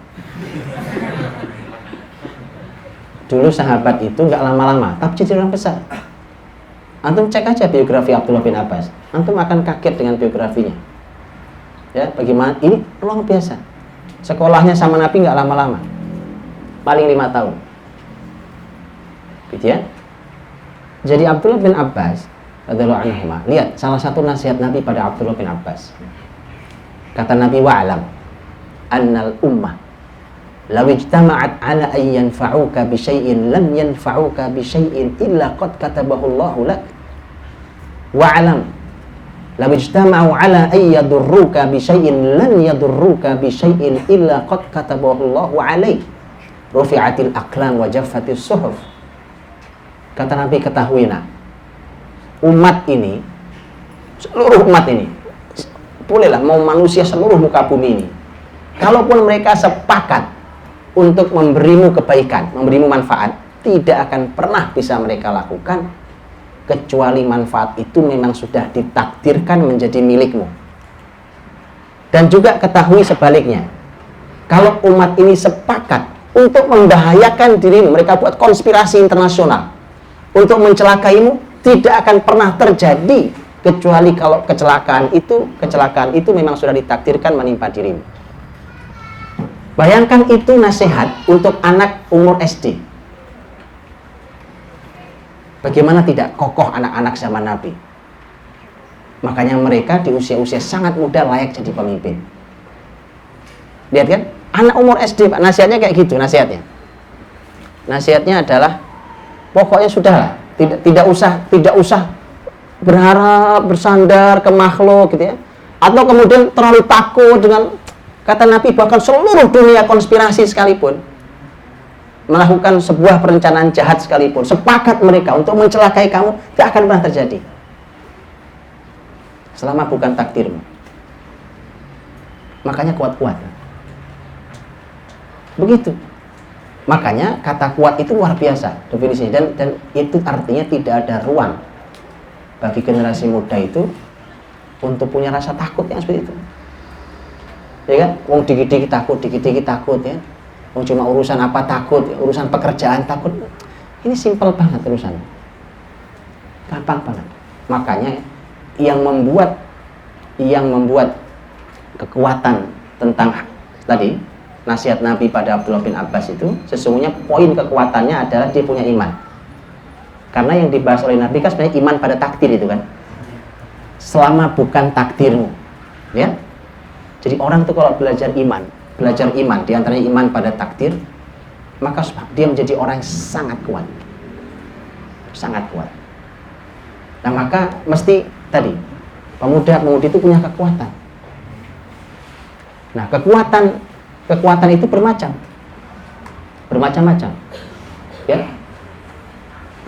Dulu sahabat itu gak lama-lama, tapi jadi orang besar. Antum cek aja biografi Abdullah bin Abbas, antum akan kaget dengan biografinya. Ya, bagaimana? Ini luar biasa. Sekolahnya sama Nabi nggak lama-lama, paling 5 tahun. Gitu ya. Jadi Abdullah bin Abbas radhiyallahu anhu, lihat salah satu nasihat Nabi pada Abdullah bin Abbas. Kata Nabi, wa'alam annal ummah law ijtama'at ala an yanfa'uka bi syai'in lam yanfa'uka bi syai'in illa qad katabahu Allahu lak. Wa'alam law ijtama'u ala an yadurruka bi syai'in lan yadurruka bi syai'in illa qad katabahu Allahu 'alaik. Rufi'atil aqlam wa jaffatis suhuf. Kata Nabi, ketahuilah, umat ini seluruh umat ini, bolehlah mau manusia seluruh muka bumi ini, kalaupun mereka sepakat untuk memberimu kebaikan, memberimu manfaat, tidak akan pernah bisa mereka lakukan kecuali manfaat itu memang sudah ditakdirkan menjadi milikmu. Dan juga ketahui sebaliknya, kalau umat ini sepakat untuk membahayakan dirimu, mereka buat konspirasi internasional untuk mencelakaimu, tidak akan pernah terjadi kecuali kalau kecelakaan itu memang sudah ditakdirkan menimpa dirimu. Bayangkan itu nasihat untuk anak umur SD. Bagaimana tidak kokoh anak-anak zaman Nabi. Makanya mereka di usia-usia sangat muda layak jadi pemimpin. Lihat kan? Anak umur SD, Pak, nasihatnya kayak gitu, nasihatnya. Nasihatnya adalah pokoknya sudahlah, tidak usah berharap bersandar ke makhluk gitu ya. Atau kemudian terlalu takut dengan kata Nabi, bahkan seluruh dunia konspirasi sekalipun melakukan sebuah perencanaan jahat sekalipun, sepakat mereka untuk mencelakai kamu, tidak akan pernah terjadi selama bukan takdirmu. Makanya kuat-kuat. Begitu. Makanya kata kuat itu luar biasa definisinya, dan itu artinya tidak ada ruang bagi generasi muda itu untuk punya rasa takut yang seperti itu. Ya kan? Wong dikit-dikit takut ya. Wong cuma urusan apa takut, urusan pekerjaan takut. Ini simpel banget urusannya. Gampang banget. Makanya yang membuat kekuatan tentang tadi nasihat Nabi pada Abdullah bin Abbas itu, sesungguhnya poin kekuatannya adalah dia punya iman. Karena yang dibahas oleh Nabi kan sebenarnya iman pada takdir itu kan. Selama bukan takdirmu, ya. Jadi orang tuh kalau belajar iman diantaranya iman pada takdir, maka dia menjadi orang yang sangat kuat. Nah maka mesti tadi pemuda-pemudi itu punya kekuatan. Nah kekuatan itu bermacam-macam. Ya.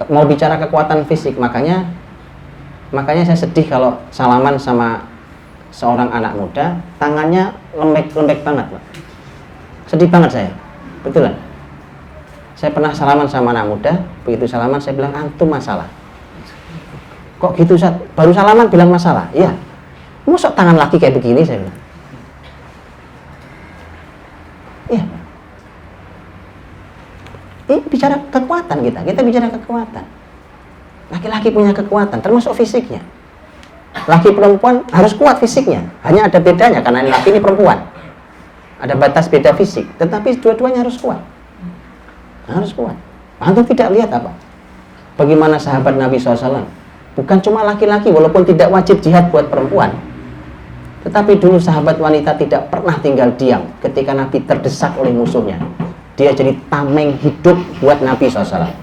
Mau bicara kekuatan fisik, makanya saya sedih kalau salaman sama seorang anak muda, tangannya lembek banget, Pak. Sedih banget saya, betulan. Saya pernah salaman sama anak muda, begitu salaman saya bilang, antum masalah. Kok gitu, Ustaz? Baru salaman bilang masalah? Iya. Masa tangan laki kayak begini, saya bilang. Iya. Ini bicara kekuatan kita bicara kekuatan. Laki-laki punya kekuatan, termasuk fisiknya. Laki perempuan harus kuat fisiknya, hanya ada bedanya karena ini laki ini perempuan. Ada batas beda fisik, tetapi dua-duanya harus kuat. Antum tidak lihat apa? Bagaimana sahabat Nabi SAW? Bukan cuma laki-laki, walaupun tidak wajib jihad buat perempuan, tetapi dulu sahabat wanita tidak pernah tinggal diam ketika Nabi terdesak oleh musuhnya. Dia jadi tameng hidup buat Nabi SAW.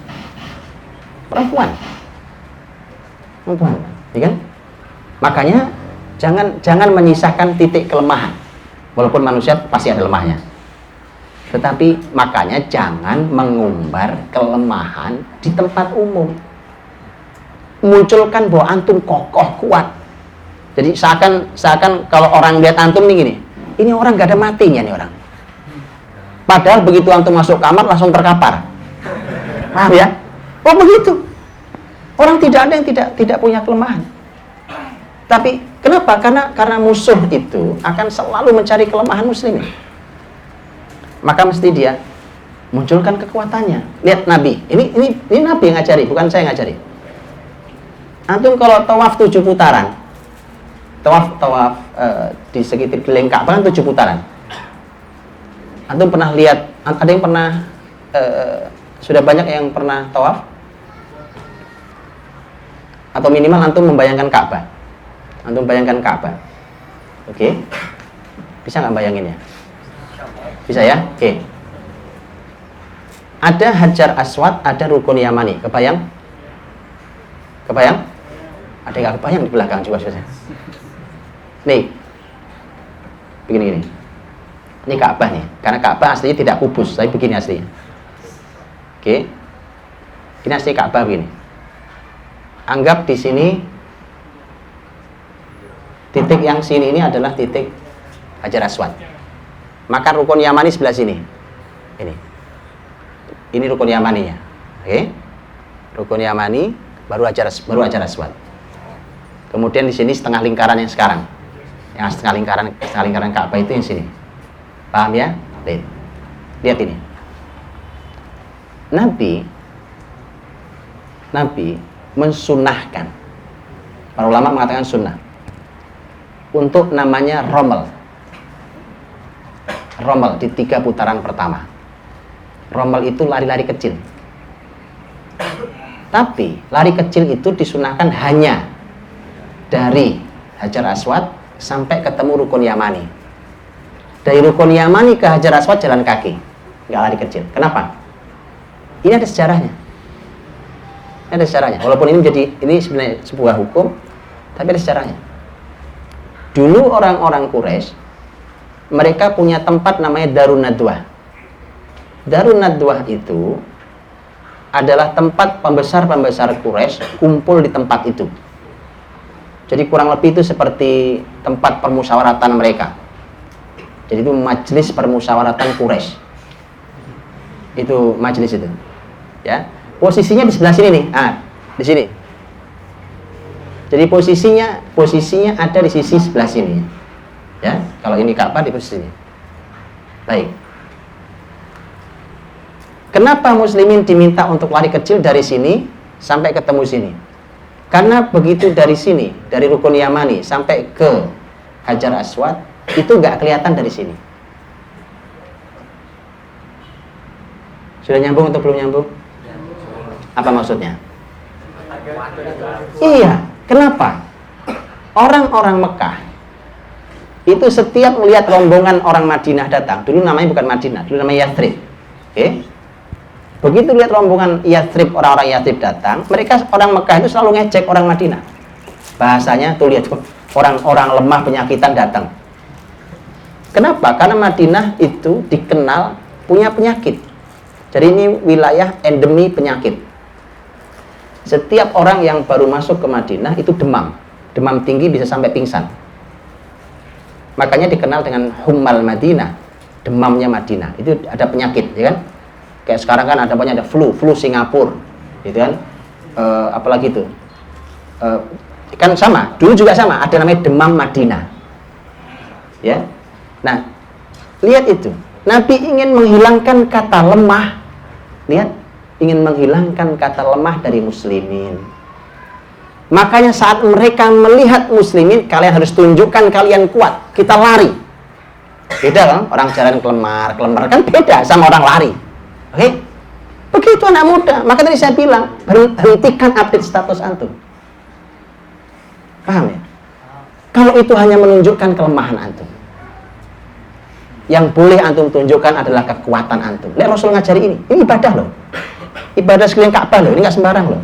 Perempuan, ya kan? Makanya jangan menyisakan titik kelemahan. Walaupun manusia pasti ada lemahnya. Tetapi makanya jangan mengumbar kelemahan di tempat umum. Munculkan bahwa antum kokoh kuat. Jadi seakan kalau orang lihat antum nih gini, ini orang gak ada matinya nih orang. Padahal begitu antum masuk kamar langsung terkapar. Paham ya? Oh begitu. Orang tidak ada yang tidak punya kelemahan. Tapi kenapa? Karena musuh itu akan selalu mencari kelemahan muslimin. Maka mesti dia munculkan kekuatannya. Lihat Nabi. Ini Nabi yang ngajari, bukan saya yang ngajari. Antum kalau tawaf 7 putaran. Tawaf di sekitar keliling Ka'bah 7 putaran. Antum pernah lihat, ada yang pernah sudah banyak yang pernah tawaf? Atau minimal antum membayangkan Ka'bah. Antum bayangkan Ka'bah. Oke. Bisa nggak bayanginnya? Bisa ya? Oke. Ada Hajar Aswad, ada Rukun Yamani. Kebayang? Ada nggak kebayang di belakang juga sudah? Nih. Begini. Ini Ka'bah nih. Karena Ka'bah aslinya tidak kubus, tapi begini aslinya. Oke. Ini asli Ka'bah begini. Anggap di sini Titik yang sini ini adalah titik Hajar Aswad. Maka rukun Yamani sebelah sini. Ini rukun Yamaninya. Oke. Rukun Yamani baru Hajar Aswad. Kemudian di sini setengah lingkaran yang sekarang. Yang setengah lingkaran Ka'bah itu yang sini. Paham ya? Lihat ini. Nabi mensunahkan. Para ulama mengatakan sunnah. Untuk namanya rommel di 3 putaran pertama. Rommel itu lari-lari kecil. Tapi lari kecil itu disunahkan hanya dari Hajar Aswad sampai ketemu rukun Yamani. Dari rukun Yamani ke Hajar Aswad jalan kaki, nggak lari kecil. Kenapa? Ini ada sejarahnya. Walaupun ini sebenarnya sebuah hukum, tapi ada sejarahnya. Dulu orang-orang Quraisy mereka punya tempat namanya Darun Nadwah. Darun Nadwah itu adalah tempat pembesar-pembesar Quraisy kumpul di tempat itu. Jadi kurang lebih itu seperti tempat permusyawaratan mereka. Jadi itu majelis permusyawaratan Quraisy. Itu majelis itu. Ya. Posisinya di sebelah sini nih. Di sini. Jadi posisinya ada di sisi sebelah sini. Ya, kalau ini Ka'bah di posisi ini. Baik. Kenapa muslimin diminta untuk lari kecil dari sini sampai ketemu sini? Karena begitu dari sini, dari rukun Yamani sampai ke Hajar Aswad, itu nggak kelihatan dari sini. Sudah nyambung atau belum nyambung? Apa maksudnya? Iya, kenapa? Orang-orang Mekah itu setiap melihat rombongan orang Madinah datang, dulu namanya bukan Madinah, dulu namanya Yathrib. Oke? Begitu lihat rombongan Yathrib, orang-orang Yathrib datang, mereka orang Mekah itu selalu ngecek orang Madinah. Bahasanya tuh lihat orang-orang lemah penyakitan datang. Kenapa? Karena Madinah itu dikenal punya penyakit. Jadi ini wilayah endemi penyakit. Setiap orang yang baru masuk ke Madinah itu demam tinggi bisa sampai pingsan. Makanya dikenal dengan Hummal Madinah, demamnya Madinah. Itu ada penyakit, ya kan? Kayak sekarang kan ada banyak, ada flu Singapura, gitu kan? Apalagi itu, kan sama. Dulu juga sama, ada namanya demam Madinah. Ya, nah lihat itu. Nabi ingin menghilangkan kata lemah. Lihat, ingin menghilangkan kata lemah dari muslimin. Makanya saat mereka melihat muslimin, kalian harus tunjukkan kalian kuat. Kita lari. Beda kan? Orang jalan kelemar kan beda sama orang lari. Oke? Begitu anak muda. Maka tadi saya bilang, hentikan update status antum. Paham ya? Kalau itu hanya menunjukkan kelemahan antum. Yang boleh antum tunjukkan adalah kekuatan antum. Lihat Rasul ngajari ini. Ini ibadah loh. Ibadah sekeliling Ka'bah loh. Ini nggak sembarang loh.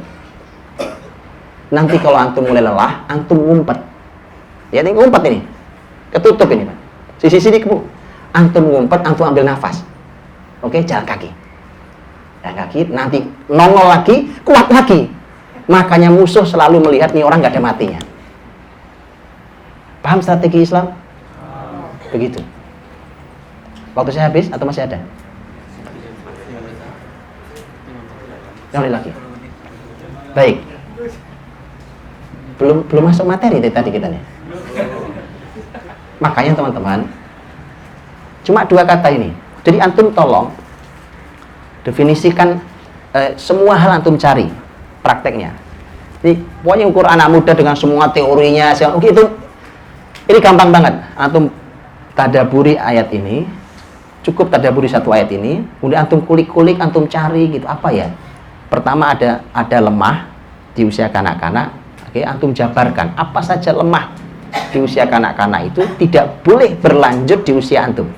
Nanti kalau antum mulai lelah, antum ngumpet. Ya, ini ngumpet ini. Ketutup ini, Pak. Sisi-sisi kebu. Antum ngumpet, antum ambil nafas. Oke, jalan kaki. Jalan kaki, nanti nongol lagi, kuat lagi. Makanya musuh selalu melihat nih orang nggak ada matinya. Paham strategi Islam? Begitu. Waktu saya habis atau masih ada? Yang lagi. Baik. Belum masuk materi tadi kita nih. Makanya teman-teman, cuma 2 kata ini. Jadi antum tolong definisikan semua hal antum cari prakteknya. Jadi pokoknya ukur anak muda dengan semua teorinya, oke, itu ini gampang banget. Antum tadaburi ayat ini, cukup tadaburi 1 ayat ini, kemudian antum kulik-kulik, antum cari gitu, apa ya? Pertama ada lemah di usia kanak-kanak. Oke, antum jabarkan apa saja lemah di usia kanak-kanak itu tidak boleh berlanjut di usia antum.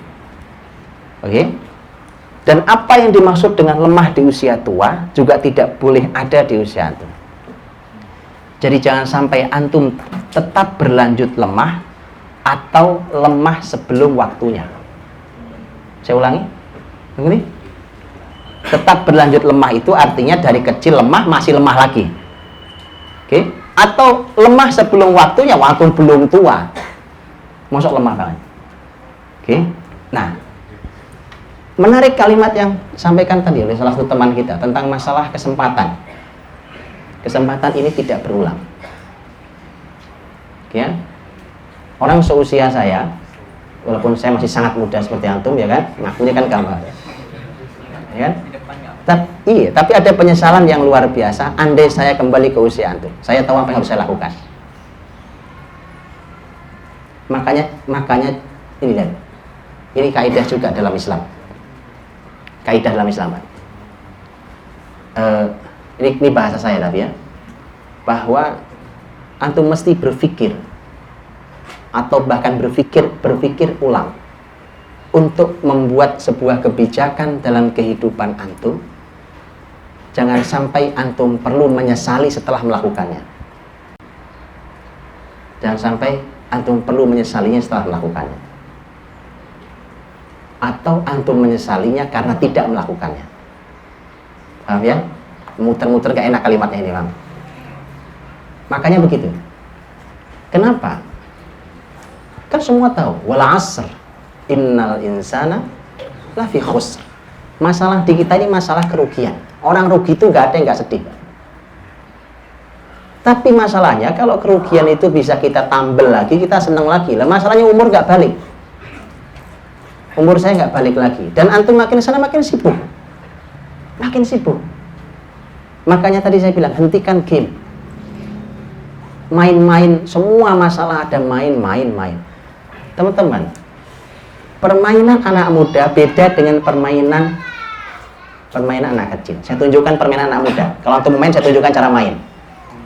Oke? Dan apa yang dimaksud dengan lemah di usia tua juga tidak boleh ada di usia antum. Jadi jangan sampai antum tetap berlanjut lemah atau lemah sebelum waktunya. Saya ulangi. Begini. Tetap berlanjut lemah itu artinya dari kecil lemah, masih lemah lagi. Oke? Atau lemah sebelum waktunya, waktu belum tua. Masuk lemah banget. Oke. Nah, menarik kalimat yang disampaikan tadi oleh salah satu teman kita tentang masalah kesempatan. Kesempatan ini tidak berulang. Ya. Orang seusia saya, walaupun saya masih sangat muda seperti antum ya kan, ngakunya kan gambar. Ya kan? Tapi ada penyesalan yang luar biasa andai saya kembali ke usia antum. Saya tahu apa yang harus saya lakukan. Makanya ini lihat. Ini kaidah juga dalam Islam. Kaidah dalam Islam. Ini bahasa saya tapi ya. Bahwa antum mesti berpikir atau bahkan berpikir ulang untuk membuat sebuah kebijakan dalam kehidupan antum. Jangan sampai antum perlu menyesali setelah melakukannya. Jangan sampai antum perlu menyesalinya setelah melakukannya. Atau antum menyesalinya karena tidak melakukannya. Paham ya? Muter-muter gak enak kalimatnya ini, Bang. Makanya begitu. Kenapa? Kan semua tahu, wal 'asr innal insana lafi khusr. Masalah di kita ini masalah kerugian. Orang rugi itu nggak ada yang nggak sedih. Tapi masalahnya kalau kerugian itu bisa kita tambel lagi, kita senang lagi. Lah masalahnya umur nggak balik. Umur saya nggak balik lagi. Dan antum makin sana makin sibuk. Makin sibuk. Makanya tadi saya bilang hentikan game. Main-main, semua masalah ada main. Teman-teman, permainan anak muda beda dengan permainan anak kecil. Saya tunjukkan permainan anak muda. Kalau untuk main, saya tunjukkan cara main.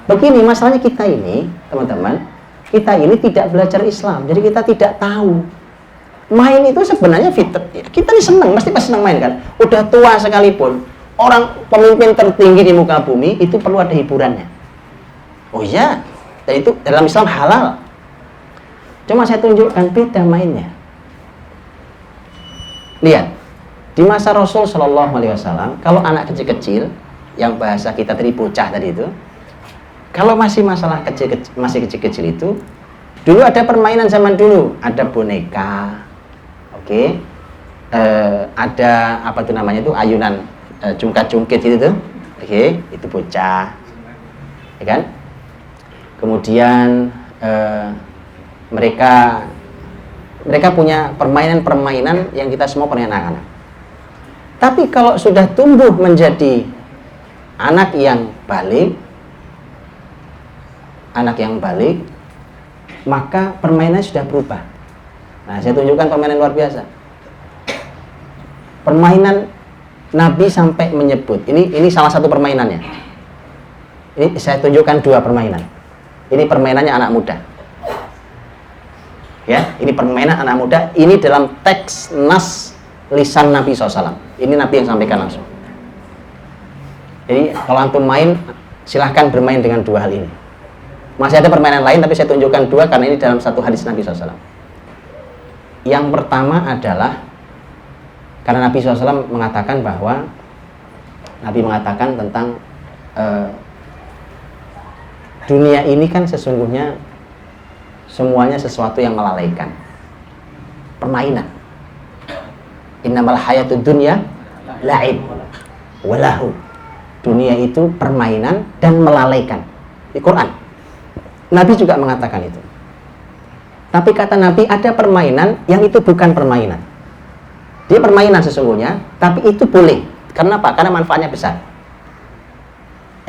Begini, masalahnya kita ini, teman-teman, kita ini tidak belajar Islam. Jadi kita tidak tahu. Main itu sebenarnya fitrah. Kita ini senang, pasti senang main kan. Udah tua sekalipun, orang pemimpin tertinggi di muka bumi, itu perlu ada hiburannya. Oh iya, dan itu dalam Islam halal. Cuma saya tunjukkan beda mainnya. Lihat. Di masa Rasul Shallallahu Alaihi Wasallam, kalau anak kecil-kecil, yang bahasa kita tadi bocah tadi itu, kalau masih masalah masih kecil-kecil itu, dulu ada permainan zaman dulu, ada boneka, oke, ada apa tuh namanya itu ayunan jungkat-jungkit itu, oke, itu bocah, ya kan? Kemudian mereka punya permainan-permainan yang kita semua punya anak-anak. Tapi kalau sudah tumbuh menjadi anak yang balik, maka permainannya sudah berubah. Nah, saya tunjukkan permainan luar biasa. Permainan Nabi sampai menyebut, ini salah satu permainannya. Ini saya tunjukkan dua permainan. Ini permainannya anak muda. Ya, ini permainan anak muda. Ini dalam teks nas lisan Nabi SAW. Ini Nabi yang sampaikan langsung. Jadi kalau antum main, silahkan bermain dengan dua hal ini. Masih ada permainan lain, tapi saya tunjukkan dua karena ini dalam satu hadis Nabi SAW. Yang pertama adalah karena Nabi SAW mengatakan bahwa Nabi mengatakan tentang dunia ini kan sesungguhnya semuanya sesuatu yang melalaikan. Permainan. Innamal hayatud dunya la'ib walahu. Dunia itu permainan dan melalaikan. Di Quran Nabi juga mengatakan itu. Tapi kata Nabi ada permainan yang itu bukan permainan. Dia permainan sesungguhnya, tapi itu boleh. Karena apa? Karena manfaatnya besar.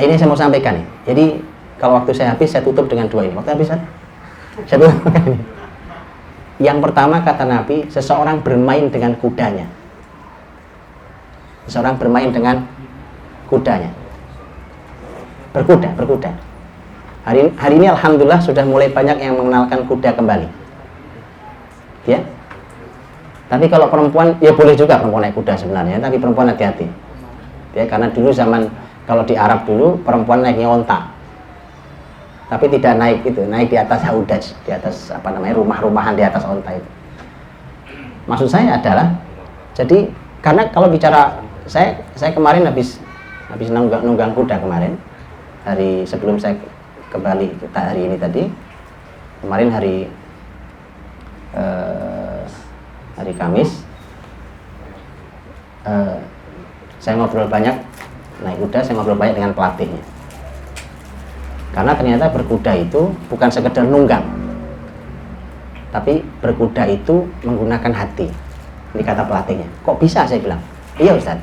Ini saya mau sampaikan nih. Jadi kalau waktu saya habis, saya tutup dengan dua ini. Waktu habis saya tutup ini. Yang pertama kata Nabi, seseorang bermain dengan kudanya. Seseorang bermain dengan kudanya. Berkuda. Hari ini alhamdulillah sudah mulai banyak yang mengenalkan kuda kembali. Ya. Tapi kalau perempuan, ya boleh juga perempuan naik kuda sebenarnya, tapi perempuan hati-hati. Ya, karena dulu zaman kalau di Arab dulu perempuan naiknya onta. Tapi tidak naik itu, naik di atas haudaj, di atas apa namanya rumah-rumahan di atas onta itu. Maksud saya adalah, jadi karena kalau bicara saya kemarin habis nunggang kuda kemarin, hari sebelum saya kembali kita hari ini tadi. Kemarin hari Kamis, saya ngobrol banyak naik kuda, saya ngobrol banyak dengan pelatihnya. Karena ternyata berkuda itu bukan sekedar nunggang, tapi berkuda itu menggunakan hati. Ini kata pelatihnya. Kok bisa? Saya bilang, iya Ustaz.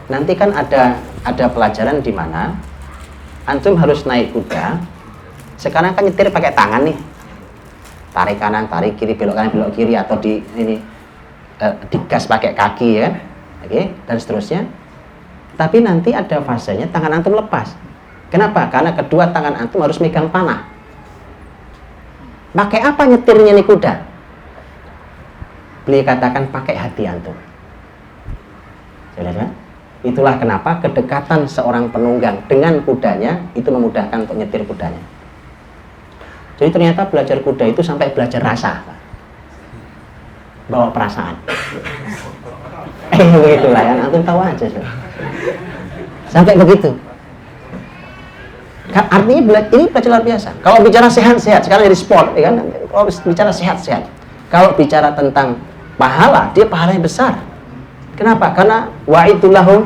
Nanti kan ada pelajaran di mana antum harus naik kuda. Sekarang kan nyetir pakai tangan nih, tarik kanan, tarik kiri, belok kanan, belok kiri, atau digas pakai kaki, ya kan? Oke, dan seterusnya. Tapi nanti ada fasenya tangan antum lepas. Kenapa? Karena kedua tangan antum harus megang panah. Pakai apa nyetirnya nih kuda? Beliau katakan pakai hati antum. Jelas kan? Itulah kenapa kedekatan seorang penunggang dengan kudanya itu memudahkan untuk nyetir kudanya. Jadi ternyata belajar kuda itu sampai belajar rasa, bawa perasaan. Begitulah yang antum tahu aja. Sampai begitu. Artinya ini belajar luar biasa. Kalau bicara sehat-sehat, sekarang jadi sport, ya kan? Kalau bicara sehat-sehat, kalau bicara tentang pahala, dia pahalanya besar. Kenapa? Karena wa'idullahu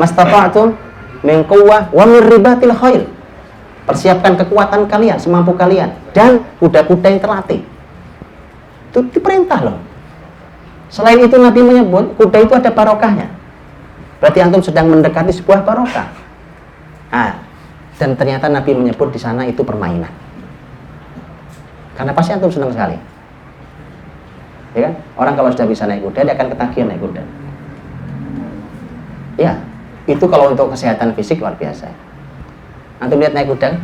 mastata'tum min quwwah wa min ribatil khail. Persiapkan kekuatan kalian semampu kalian dan kuda-kuda yang terlatih. Itu diperintah loh. Selain itu Nabi menyebut kuda itu ada barokahnya. Berarti antum sedang mendekati sebuah barokah. Dan ternyata Nabi menyebut di sana itu permainan. Karena pasti antum senang sekali. Ya kan? Orang kalau sudah bisa naik kuda, dia akan ketagihan naik kuda. Ya, itu kalau untuk kesehatan fisik luar biasa. Antum lihat naik kuda,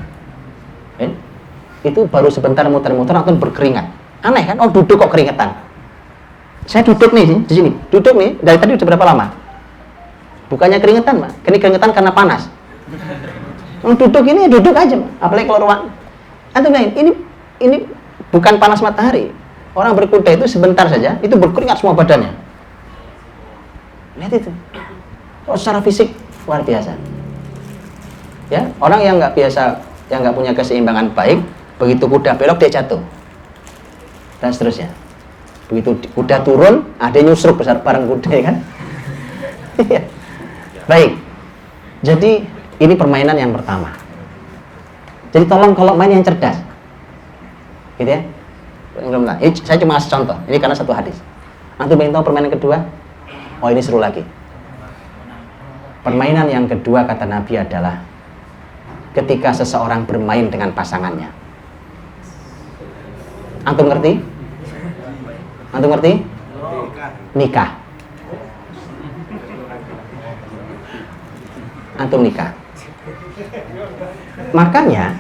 itu baru sebentar muter-muter antum berkeringat. Aneh kan? Oh, duduk kok keringetan. Saya duduk nih di sini, duduk nih dari tadi udah berapa lama? Bukannya keringetan, Mak. Keringetan karena panas. Duduk ini duduk aja, apalagi kalau ruang. Antum lihat, ini bukan panas matahari. Orang berkuda itu sebentar saja, itu berkeringat semua badannya. Lihat itu. Oh, secara fisik luar biasa. Ya, orang yang nggak biasa, yang nggak punya keseimbangan baik, begitu kuda belok dia jatuh, dan seterusnya. Begitu kuda turun, ada nyusruk besar bareng kuda, ya kan? Baik. Jadi ini permainan yang pertama. Jadi tolong kalau main yang cerdas, gitu ya. Ini saya cuma kasih contoh. Ini karena satu hadis. Antum ingin tahu permainan kedua? Oh, ini seru lagi. Permainan yang kedua kata Nabi adalah ketika seseorang bermain dengan pasangannya. Antum ngerti? Antum ngerti? Nikah. Antum nikah. Makanya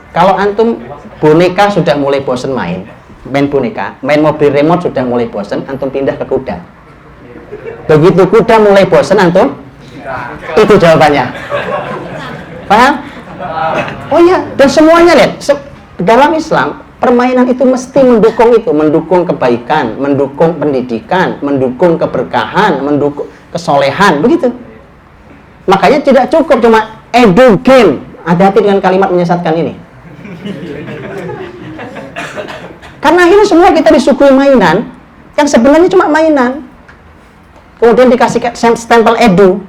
kalau antum boneka sudah mulai bosen main boneka, main mobil remote sudah mulai bosen, antum pindah ke kuda. Begitu kuda mulai bosen, antum itu jawabannya. Paham? Oh iya, dan semuanya lihat dalam Islam permainan itu mesti mendukung kebaikan, mendukung pendidikan, mendukung keberkahan, mendukung kesolehan, begitu. Makanya tidak cukup cuma edu game. Hati-hati dengan kalimat menyesatkan ini. Karena ini semua kita disuguhi mainan yang sebenarnya cuma mainan. Kemudian dikasih stempel edu.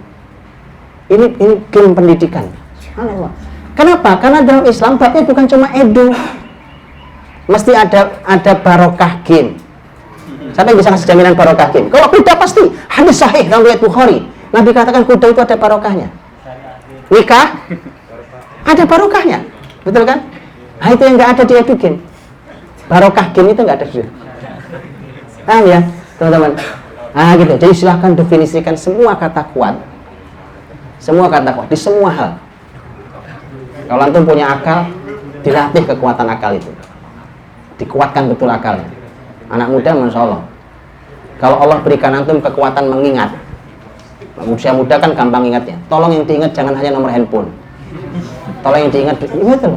Ini game pendidikan. Subhanallah. Kenapa? Karena dalam Islam babnya bukan cuma edu. Mesti ada barokah game. Siapa yang bisa kasih jaminan barokah game? Kalau kuda pasti hadis sahih dalam riwayat Bukhari. Nabi katakan kuda itu ada barokahnya. Nikah ada barokahnya, betul kan? Nah, itu yang nggak ada di edu game. Barokah game itu nggak ada di. Paham ya, teman-teman? Nah, gitu. Jadi silahkan definisikan semua kata kuat di semua hal. Kalau antum punya akal, dilatih kekuatan akal itu, dikuatkan betul akalnya. Anak muda, masya Allah. Kalau Allah berikan antum kekuatan mengingat, usia muda kan gampang ingatnya. Tolong yang diingat jangan hanya nomor handphone. Tolong yang diingat, betul.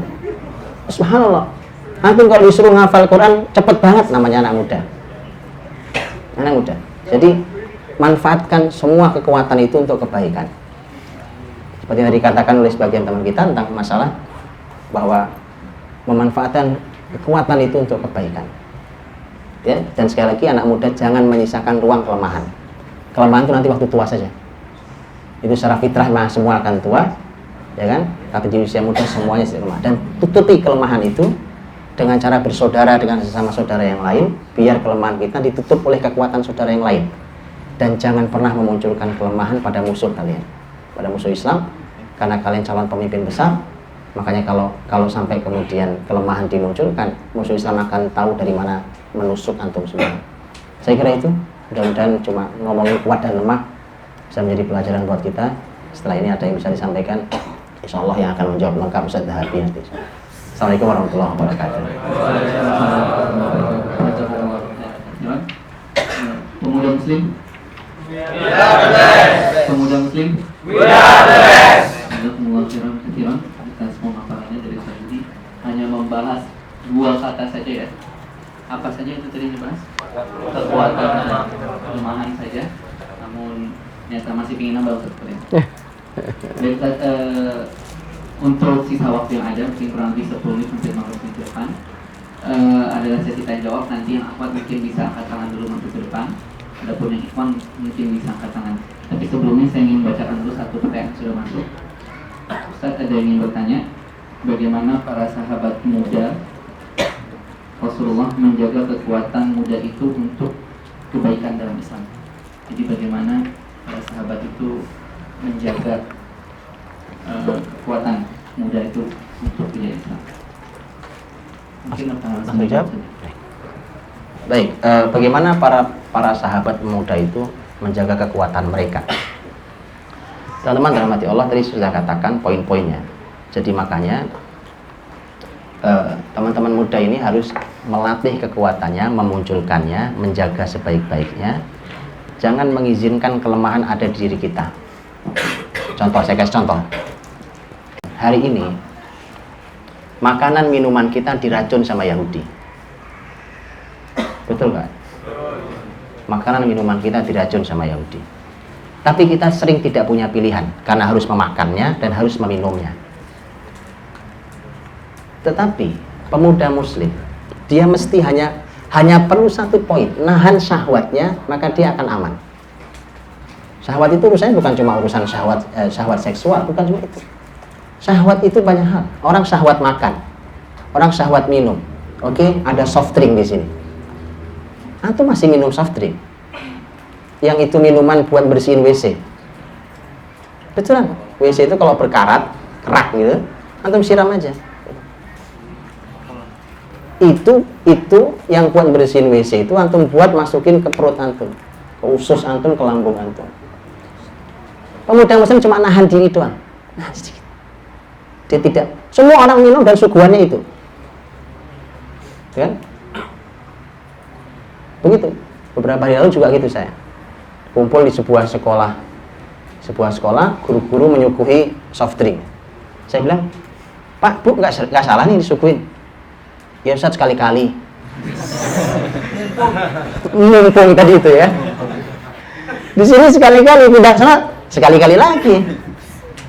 Subhanallah. Antum kalau disuruh ngafal Quran cepet banget namanya anak muda. Anak muda. Jadi manfaatkan semua kekuatan itu untuk kebaikan. Seperti yang dikatakan oleh sebagian teman kita tentang masalah bahwa memanfaatkan kekuatan itu untuk kebaikan. Ya, dan sekali lagi anak muda jangan menyisakan ruang kelemahan. Kelemahan itu nanti waktu tua saja. Itu secara fitrah mah semua akan tua, ya kan? Tapi di usia muda semuanya lemah. Dan tutupi kelemahan itu dengan cara bersaudara dengan sesama saudara yang lain, biar kelemahan kita ditutup oleh kekuatan saudara yang lain. Dan jangan pernah memunculkan kelemahan pada musuh kalian, pada musuh Islam, karena kalian calon pemimpin besar. Makanya kalau sampai kemudian kelemahan dimunculkan, musuh Islam akan tahu dari mana menusuk antum semua. Saya kira itu, mudah-mudahan cuma ngomongin kuat dan lemah bisa menjadi pelajaran buat kita. Setelah ini ada yang bisa disampaikan, insya Allah yang akan menjawab lengkap Ustaz Dahabi nanti. Assalamualaikum warahmatullahi wabarakatuh. Pemuda Muslim, pemuda Muslim, Alhamdulillah atas pemaparannya dari Ustaz Budi. Hanya membahas 2 kata saja ya. Apa saja itu tadi dibahas? Kekuatan dan kelemahan saja. Namun ternyata masih ingin nambah Ustaz. Baik, untuk sisa waktu yang ada, mungkin kurang lebih 10 menit sampai 15 menit ke depan, adalah sesi tanya jawab. Nanti yang akhwat mungkin bisa angkat tangan dulu untuk ke depan. Adapun yang ikhwan mungkin bisa angkat tangan. Tapi sebelumnya saya ingin bacakan dulu satu pertanyaan yang sudah masuk. Ustaz ada yang ingin bertanya, bagaimana para sahabat muda Rasulullah menjaga kekuatan muda itu untuk kebaikan dalam Islam. Jadi bagaimana para sahabat itu menjaga kekuatan muda itu untuk kebaikan Islam. Mungkin langsung jawab. Baik, bagaimana para sahabat muda itu menjaga kekuatan mereka? Teman-teman dirahmati Allah, tadi sudah katakan poin-poinnya. Jadi makanya teman-teman muda ini harus melatih kekuatannya, memunculkannya, menjaga sebaik-baiknya. Jangan mengizinkan kelemahan ada di diri kita. Contoh, saya kasih contoh. Hari ini makanan minuman kita diracun sama Yahudi. Betul nggak? Makanan minuman kita diracun sama Yahudi. Tapi kita sering tidak punya pilihan karena harus memakannya dan harus meminumnya. Tetapi pemuda muslim, dia mesti hanya perlu satu poin, nahan syahwatnya, maka dia akan aman. Syahwat itu urusannya bukan cuma urusan syahwat seksual, bukan cuma itu. Syahwat itu banyak hal. Orang syahwat makan, orang syahwat minum. Oke, ada soft drink di sini. Antum masih minum soft drink? Yang itu minuman buat bersihin WC. Betul kan? WC itu kalau berkarat, kerak gitu, antum siram aja. Itu yang buat bersihin WC itu antum buat masukin ke perut antum, ke usus antum, ke lambung antum. Pemuda muslim cuma nahan diri doang. Nah, sedikit. Dia tidak. Semua orang minum dan suguhannya itu. Kan? Begitu. Beberapa hari lalu juga gitu saya. Kumpul di sebuah sekolah, guru-guru menyuguhi soft drink. Saya bilang, Pak, Bu, nggak salah nih disuguhin. Ya Ustaz, sekali-kali. Mumpung tadi itu ya. Di sini sekali-kali, tidak salah, sekali-kali lagi.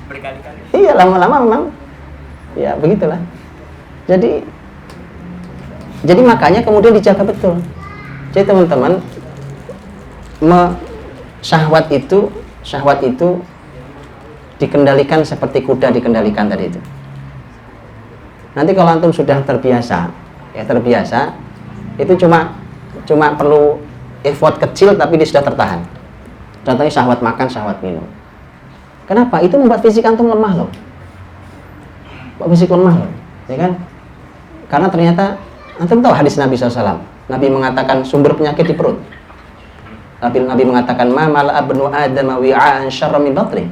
Berkali-kali. Iya, lama-lama memang. Ya, begitulah. Jadi makanya kemudian dijaga betul. Jadi teman-teman, syahwat itu dikendalikan seperti kuda dikendalikan tadi itu. Nanti kalau antum sudah terbiasa, itu cuma perlu effort kecil tapi dia sudah tertahan. Contohnya syahwat makan, syahwat minum. Kenapa? Itu membuat fisik antum lemah loh. Fisik lemah loh, ya kan? Karena ternyata antum tahu hadis Nabi SAW. Nabi mengatakan sumber penyakit di perut. Nabi mengatakan ma mala'a ibnu Adam wi'an syarra min batri.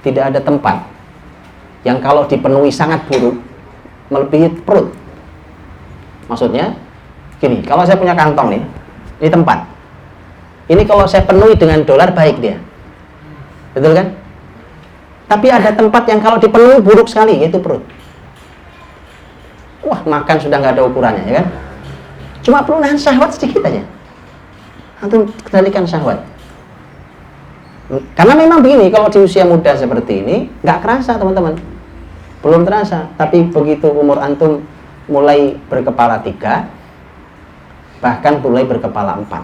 Tidak ada tempat yang kalau dipenuhi sangat buruk melebihi perut. Maksudnya gini, kalau saya punya kantong nih, ini tempat. Ini kalau saya penuhi dengan dolar baik dia. Betul kan? Tapi ada tempat yang kalau dipenuhi buruk sekali, yaitu perut. Wah, makan sudah nggak ada ukurannya, ya kan? Cuma perlu nahan syahwat sedikit aja. Antum kendalikan syahwat. Karena memang begini, kalau di usia muda seperti ini nggak kerasa teman-teman. belum terasa. Tapi begitu umur antum mulai berkepala 3, bahkan mulai berkepala 4,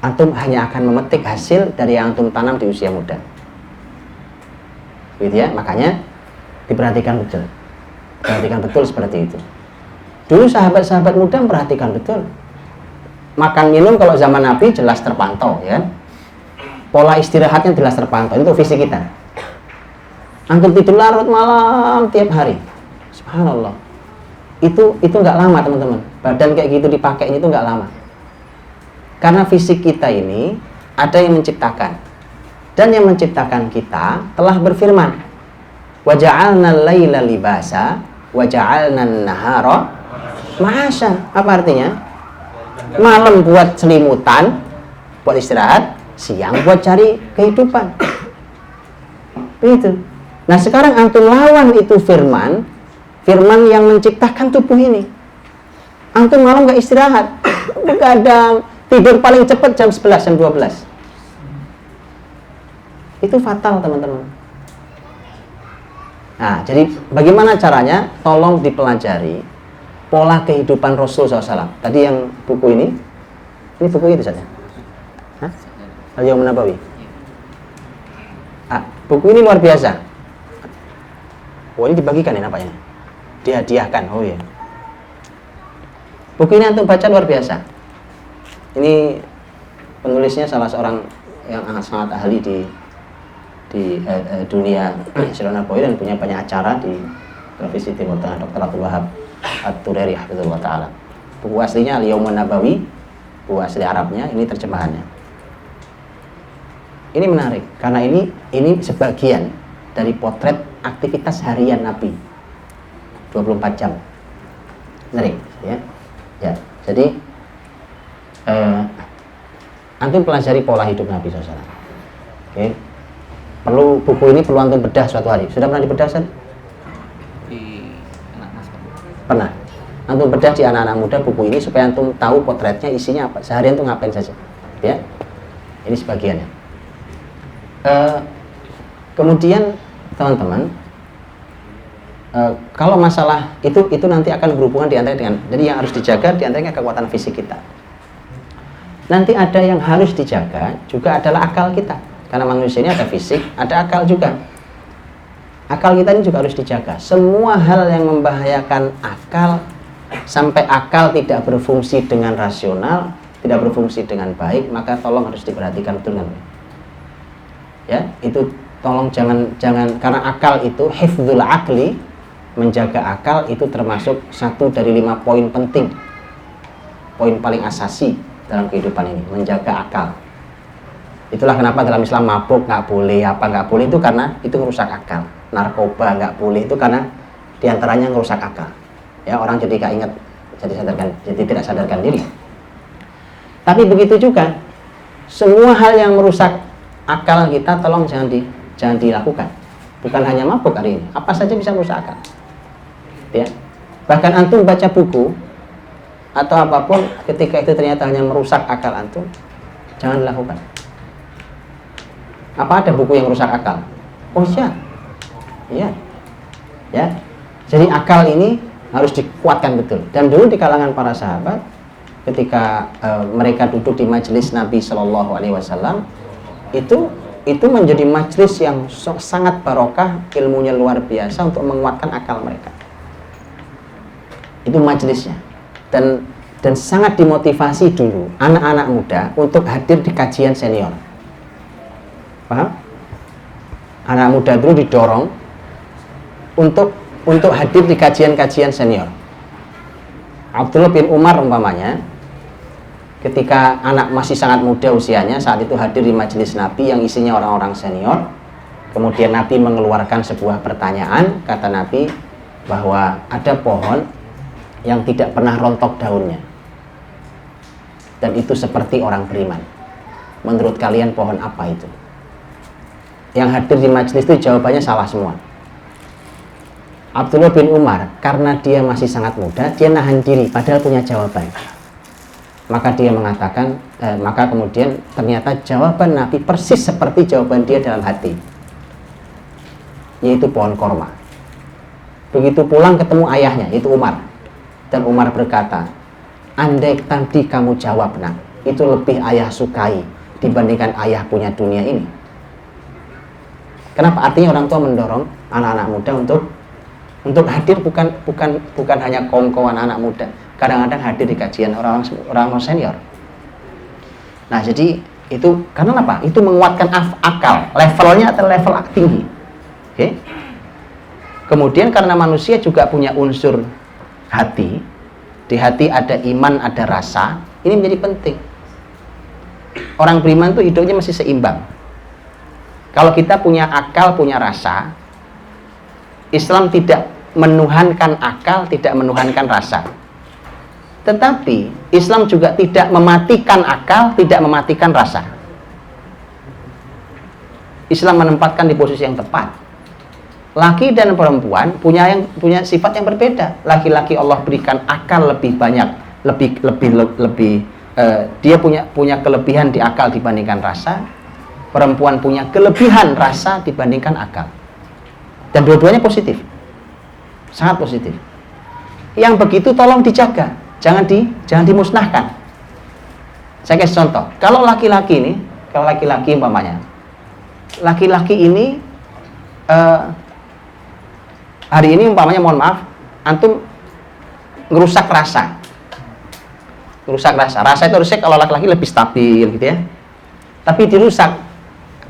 antum hanya akan memetik hasil dari yang antum tanam di usia muda. Gitu ya, makanya diperhatikan betul. Perhatikan betul seperti itu. Dulu sahabat-sahabat muda memperhatikan betul. Makan minum kalau zaman Nabi jelas terpantau, ya. Pola istirahatnya jelas terpantau, itu visi kita. Antum tidur larut malam tiap hari. Subhanallah. Itu nggak lama, teman-teman. Badan kayak gitu dipakainya itu nggak lama. Karena fisik kita ini ada yang menciptakan. Dan yang menciptakan kita telah berfirman, wa ja'alna al-laila libasa wa ja'alna an-nahara ma'asha. Apa artinya? Malam buat selimutan, buat istirahat, siang buat cari kehidupan. Begitu. Nah, sekarang antum lawan itu firman yang menciptakan tubuh ini. Antum malam nggak istirahat, begadang, tidur paling cepat jam 11, jam 12. Itu fatal, teman-teman. Nah, jadi bagaimana caranya? Tolong dipelajari pola kehidupan Rasul SAW. Tadi yang buku ini buku itu saja. Al-Yawmun Nabawi. Buku ini luar biasa. Oh, ini dibagikan ya nampaknya. Dihadiahkan. Oh ya. Buku ini antum baca luar biasa. Ini penulisnya salah seorang yang sangat ahli di dunia Al Nabawi dan punya banyak acara di televisi Timur Tengah, Dr. Abdul Wahab At-Tureri hafizahullah ta'ala. Buku aslinya Al-Yawmun Nabawi, buku asli Arabnya, ini terjemahannya. Ini menarik karena ini sebagian dari potret aktivitas harian Nabi 24 jam. Menarik, ya. Ya, jadi antum pelajari pola hidup Nabi SAW. Oke. Buku ini perlu antum bedah suatu hari. Sudah pernah dibedah, Ustaz? Pernah. Antum bedah di anak-anak muda buku ini supaya antum tahu potretnya isinya apa. Seharian tuh ngapain saja. Ya. Ini sebagiannya. Kemudian teman-teman, kalau masalah itu nanti akan berhubungan diantara dengan, jadi yang harus dijaga diantaranya kekuatan fisik kita. Nanti ada yang harus dijaga juga adalah akal kita. Karena manusia ini ada fisik, ada akal juga. Akal kita ini juga harus dijaga. Semua hal yang membahayakan akal, sampai akal tidak berfungsi dengan rasional, tidak berfungsi dengan baik, maka tolong harus diperhatikan betul kan? Ya, itu tolong jangan karena akal itu hifdzul akli, menjaga akal itu termasuk 1 dari 5 poin penting. Poin paling asasi dalam kehidupan ini, menjaga akal. Itulah kenapa dalam Islam mabuk nggak boleh, nggak boleh itu karena itu merusak akal. Narkoba nggak boleh itu karena diantaranya merusak akal. Ya, orang jadi nggak ingat, jadi tidak sadarkan diri. Tapi begitu juga semua hal yang merusak akal kita tolong jangan dilakukan. Bukan hanya mabuk hari ini, apa saja bisa merusak akal. Ya. Bahkan antum baca buku atau apapun ketika itu ternyata hanya merusak akal antum, jangan dilakukan. Apa ada buku yang merusak akal? Oh iya. Iya. Ya. Jadi akal ini harus dikuatkan betul. Dan dulu di kalangan para sahabat ketika mereka duduk di majelis Nabi Shallallahu Alaihi Wasallam, itu menjadi majelis yang sangat barokah, ilmunya luar biasa untuk menguatkan akal mereka. Itu majelisnya. Dan sangat dimotivasi dulu anak-anak muda untuk hadir di kajian senior. Paham? Anak muda dulu didorong untuk hadir di kajian-kajian senior. Abdullah bin Umar umpamanya, ketika anak masih sangat muda usianya, saat itu hadir di majelis Nabi yang isinya orang-orang senior. Kemudian Nabi mengeluarkan sebuah pertanyaan, kata Nabi bahwa ada pohon yang tidak pernah rontok daunnya, dan itu seperti orang beriman. Menurut kalian pohon apa itu? Yang hadir di majelis itu jawabannya salah semua. Abdullah bin Umar karena dia masih sangat muda, dia nahan diri padahal punya jawaban. Maka dia mengatakan, maka kemudian ternyata jawaban Nabi persis seperti jawaban dia dalam hati, yaitu pohon korma. Begitu pulang ketemu ayahnya, itu Umar. Dan Umar berkata, andai tadi kamu jawab nak, itu lebih ayah sukai dibandingkan ayah punya dunia ini. Kenapa? Artinya orang tua mendorong anak-anak muda untuk hadir, bukan hanya kaum anak muda. Kadang-kadang hadir di kajian orang senior. Nah, jadi itu karena apa? Itu menguatkan akal. Levelnya adalah level tinggi. Oke? Kemudian karena manusia juga punya unsur hati. Di hati ada iman, ada rasa. Ini menjadi penting. Orang beriman itu hidupnya mesti seimbang. Kalau kita punya akal, punya rasa, Islam tidak menuhankan akal, tidak menuhankan rasa. Tetapi Islam juga tidak mematikan akal, tidak mematikan rasa. Islam menempatkan di posisi yang tepat. Laki dan perempuan punya sifat yang berbeda. Laki-laki Allah berikan akal lebih banyak, dia punya kelebihan di akal dibandingkan rasa. Perempuan punya kelebihan rasa dibandingkan akal. Dan dua-duanya positif. Sangat positif. Yang begitu tolong dijaga, jangan dimusnahkan. Saya kasih contoh. Kalau laki-laki umpamanya, laki-laki ini hari ini umpamanya, mohon maaf, antum ngerusak rasa. Rasa itu harusnya kalau laki-laki lebih stabil gitu ya. Tapi dirusak.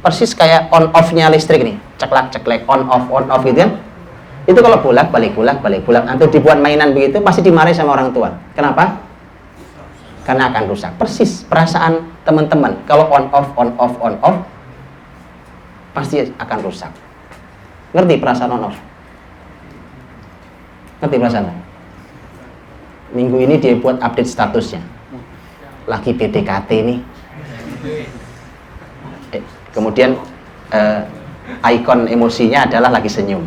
Persis kayak on off-nya listrik nih, ceklek on off gitu kan. Itu kalau bolak-balik antum dibuat mainan begitu pasti dimarahi sama orang tua. Kenapa? Karena akan rusak. Persis perasaan teman-teman kalau on off pasti akan rusak. Ngerti perasaan on off? Ngerti perasaan? Minggu ini dia buat update statusnya. Lagi PDKT nih. Kemudian ikon emosinya adalah lagi senyum.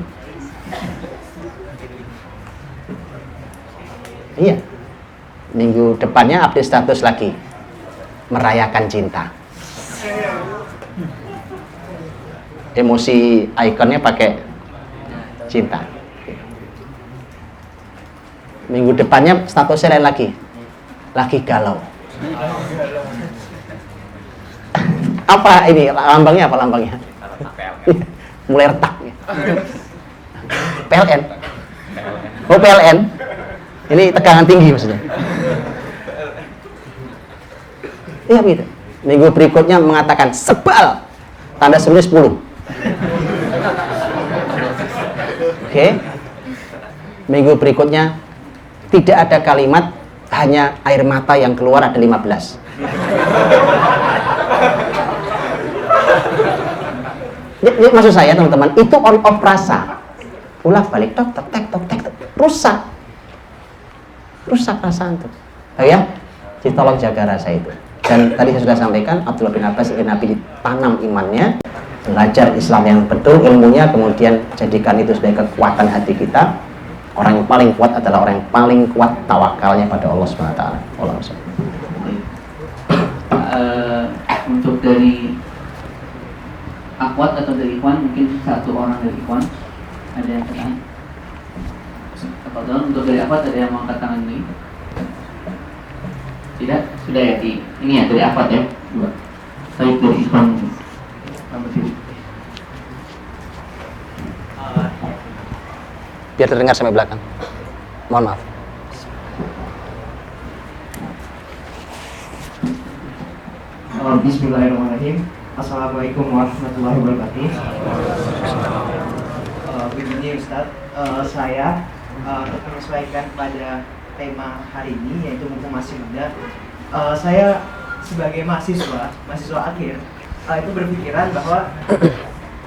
Iya. Minggu depannya update status lagi, merayakan cinta. Emosi ikonnya pakai cinta. Minggu depannya statusnya lain lagi galau. Apa ini lambangnya? Mulai retak. PLN. Oh, PLN. Ini tegangan tinggi maksudnya. Iya gitu. Minggu berikutnya mengatakan sebal. Tanda serunya 10. Oke. Minggu berikutnya tidak ada kalimat, hanya air mata yang keluar ada 15. Ini maksud saya teman-teman, itu on off rasa. Ulang balik tok rusak perasaan tuh. Ya, jadi tolong jaga rasa itu. Dan tadi saya sudah sampaikan, Abdullah bin Abbas ingin Nabi ditanam imannya, belajar Islam yang betul, ilmunya, kemudian jadikan itu sebagai kekuatan hati kita. Orang yang paling kuat adalah orang yang paling kuat tawakalnya pada Allah SWT. Untuk dari akhwat atau dari ikhwan, mungkin satu orang dari ikhwan ada yang bertanya. Untuk dari akhwat ada yang mau angkat tangan ini? Tidak? Sudah ya? Ini ya dari akhwat ya? Baik, dari ikhwan. Biar terdengar sampai belakang. Mohon maaf. Bismillahirrahmanirrahim. Assalamualaikum warahmatullahi wabarakatuh. Begini Ustadz, saya menyesuaikan pada tema hari ini, yaitu mumpung masih muda. Saya sebagai mahasiswa akhir, itu berpikiran bahwa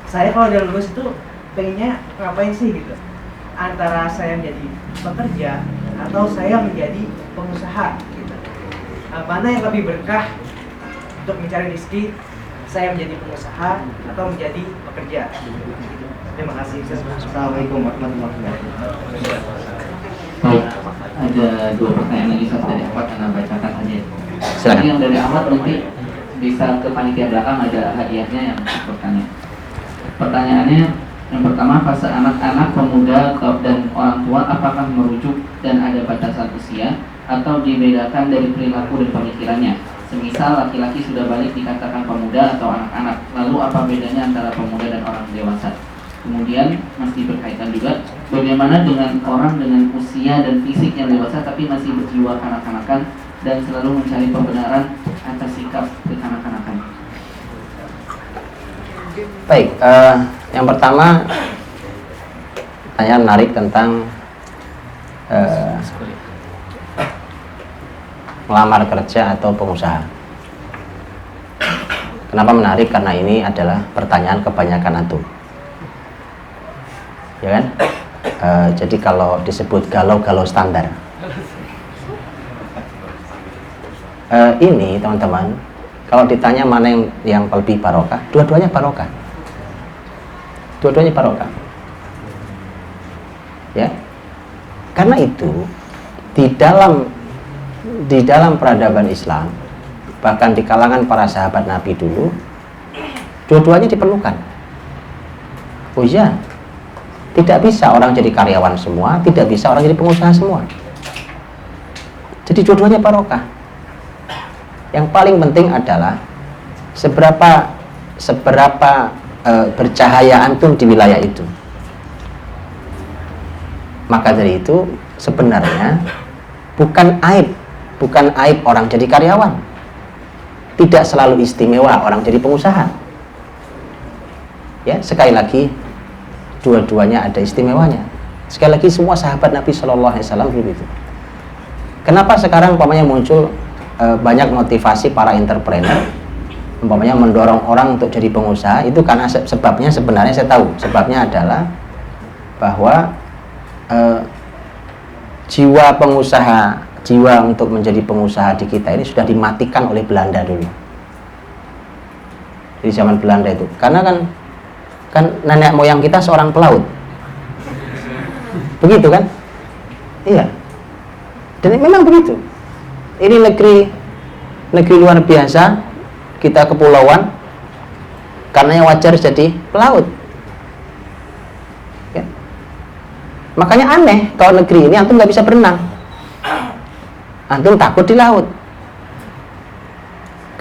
saya kalau udah lulus itu pengennya ngapain sih gitu. Antara saya menjadi pekerja atau saya menjadi pengusaha gitu. Mana yang lebih berkah untuk mencari rezeki, saya menjadi pengusaha atau menjadi pekerja? Terima kasih. Assalamualaikum warahmatullahi wabarakatuh. Baik, ada dua pertanyaan lagi dari Ahmad, karena bacakan aja. Silakan. Yang dari Ahmad nanti bisa ke panitia belakang, ada hadiahnya yang bertanya. Pertanyaannya, Yang pertama, fase anak-anak, pemuda, dan orang tua apakah merujuk dan ada batasan usia atau dibedakan dari perilaku dan pemikirannya? Semisal laki-laki sudah balik dikatakan pemuda atau anak-anak, lalu apa bedanya antara pemuda dan orang dewasa? Kemudian masih berkaitan juga, bagaimana dengan orang dengan usia dan fisik yang dewasa tapi masih berjiwa kanak-kanakan dan selalu mencari pembenaran atas sikap kekanak-kanakan? Baik, yang pertama pertanyaan menarik tentang melamar kerja atau pengusaha. Kenapa menarik? Karena ini adalah pertanyaan kebanyakan antum, ya kan? Jadi kalau disebut galau-galau standar, ini teman-teman, kalau ditanya mana yang lebih barokah, dua-duanya barokah. Dua-duanya barokah. Ya. Karena itu di dalam peradaban Islam, bahkan di kalangan para sahabat Nabi dulu, dua-duanya diperlukan. Oh iya, tidak bisa orang jadi karyawan semua, tidak bisa orang jadi pengusaha semua. Jadi dua-duanya barokah. Yang paling penting adalah seberapa bercahaya antum di wilayah itu. Maka dari itu sebenarnya bukan aib orang jadi karyawan. Tidak selalu istimewa orang jadi pengusaha. Ya, sekali lagi dua-duanya ada istimewanya. Sekali lagi semua sahabat Nabi Shallallahu Alaihi Wasallam begitu. Kenapa sekarang umpamanya muncul banyak motivasi para entrepreneur, umpamanya mendorong orang untuk jadi pengusaha? Itu karena sebabnya sebenarnya saya tahu. Sebabnya adalah bahwa jiwa pengusaha, jiwa untuk menjadi pengusaha di kita ini sudah dimatikan oleh Belanda dulu. Di zaman Belanda itu, karena kan nenek moyang kita seorang pelaut, begitu kan? Iya. Dan memang begitu. Ini negeri luar biasa, kita kepulauan, karena yang wajar jadi pelaut. Ya. Makanya aneh kalau negeri ini antum nggak bisa berenang, antum takut di laut.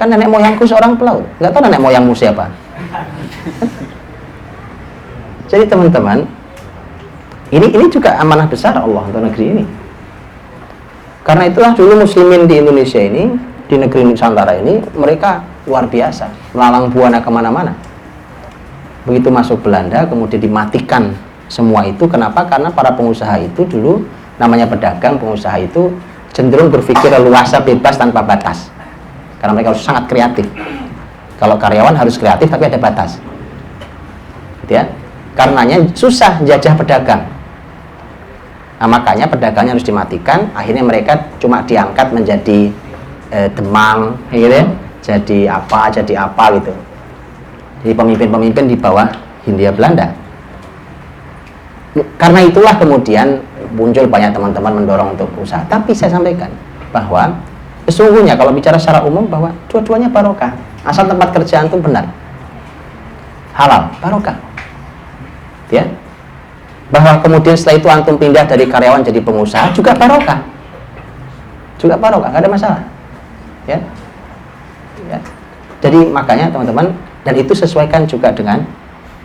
Kan nenek moyangku seorang pelaut, nggak tahu nenek moyangmu siapa. Jadi teman-teman, ini juga amanah besar Allah untuk negeri ini. Karena itulah dulu muslimin di Indonesia ini, di negeri Nusantara ini, mereka luar biasa, melalang buana kemana-mana. Begitu masuk Belanda, kemudian dimatikan semua itu. Kenapa? Karena para pengusaha itu dulu, namanya pedagang, pengusaha itu cenderung berpikir leluasa, bebas, tanpa batas. Karena mereka harus sangat kreatif. Kalau karyawan harus kreatif, tapi ada batas. Gitu ya? Karenanya susah jajah pedagang. Nah, makanya pedagangnya harus dimatikan. Akhirnya mereka cuma diangkat menjadi demang, gitu ya? Jadi apa gitu. Jadi pemimpin-pemimpin di bawah Hindia Belanda. Karena itulah kemudian muncul banyak teman-teman mendorong untuk usaha. Tapi saya sampaikan bahwa sesungguhnya kalau bicara secara umum bahwa dua-duanya barokah, asal tempat kerjaan itu benar, halal, barokah. Ya. Bahwa kemudian setelah itu antum pindah dari karyawan jadi pengusaha juga barokah, nggak ada masalah, ya. Jadi makanya teman-teman, dan itu sesuaikan juga dengan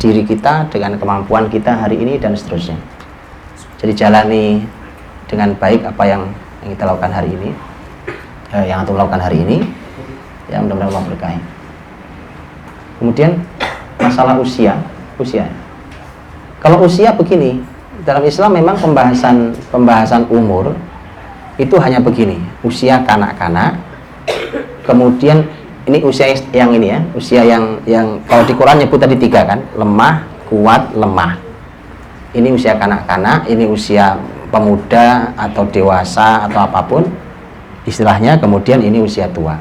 diri kita, dengan kemampuan kita hari ini dan seterusnya. Jadi jalani dengan baik apa yang kita lakukan hari ini, yang antum lakukan hari ini, ya mudah-mudahan Allah berkahi. Kemudian masalah usia. Kalau usia begini, dalam Islam memang pembahasan umur itu hanya begini, usia kanak-kanak, kemudian ini usia yang ini ya, usia yang kalau di Quran nyebut tadi 3 kan, lemah, kuat, lemah. Ini usia kanak-kanak, ini usia pemuda atau dewasa atau apapun istilahnya, kemudian ini usia tua.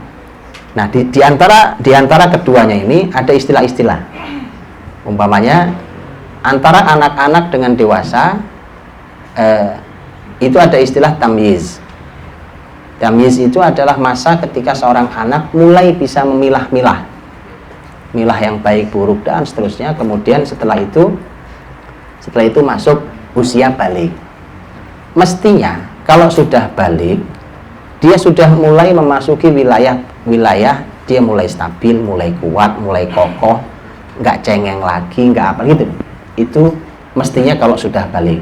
Nah, di antara keduanya ini ada istilah-istilah. Umpamanya antara anak-anak dengan dewasa itu ada istilah tamyiz. Tamyiz itu adalah masa ketika seorang anak mulai bisa memilah-milah, milah yang baik buruk dan seterusnya. Kemudian setelah itu Setelah itu masuk usia balik. Mestinya kalau sudah balik, dia sudah mulai memasuki wilayah dia mulai stabil, mulai kuat, mulai kokoh, nggak cengeng lagi, nggak apa gitu. Itu mestinya kalau sudah balik.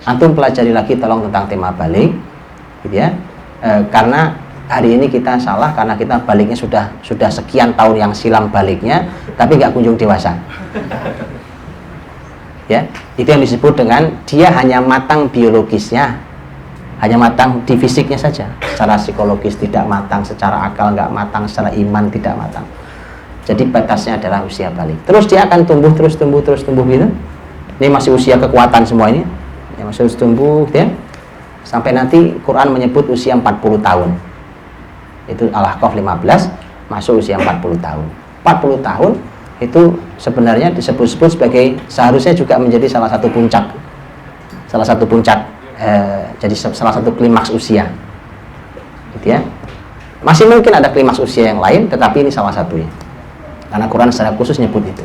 Antum pelajari lagi tolong tentang tema balik, gitu ya. Karena hari ini kita salah karena kita baliknya sudah sekian tahun yang silam baliknya, tapi nggak kunjung dewasa. Ya, itu yang disebut dengan dia hanya matang biologisnya, hanya matang di fisiknya saja, secara psikologis tidak matang, secara akal nggak matang, secara iman tidak matang. Jadi batasnya adalah usia balik. Terus dia akan tumbuh terus tumbuh gitu. Ini masih usia kekuatan semua ini, ya, masih tumbuh, ya. Sampai nanti Quran menyebut usia 40 tahun. Itu Al-Ahqaf 15 masuk usia 40 tahun. 40 tahun itu sebenarnya disebut-sebut sebagai seharusnya juga menjadi salah satu puncak, jadi salah satu klimaks usia, gitu ya. Masih mungkin ada klimaks usia yang lain, tetapi ini salah satunya karena Quran secara khusus nyebut itu.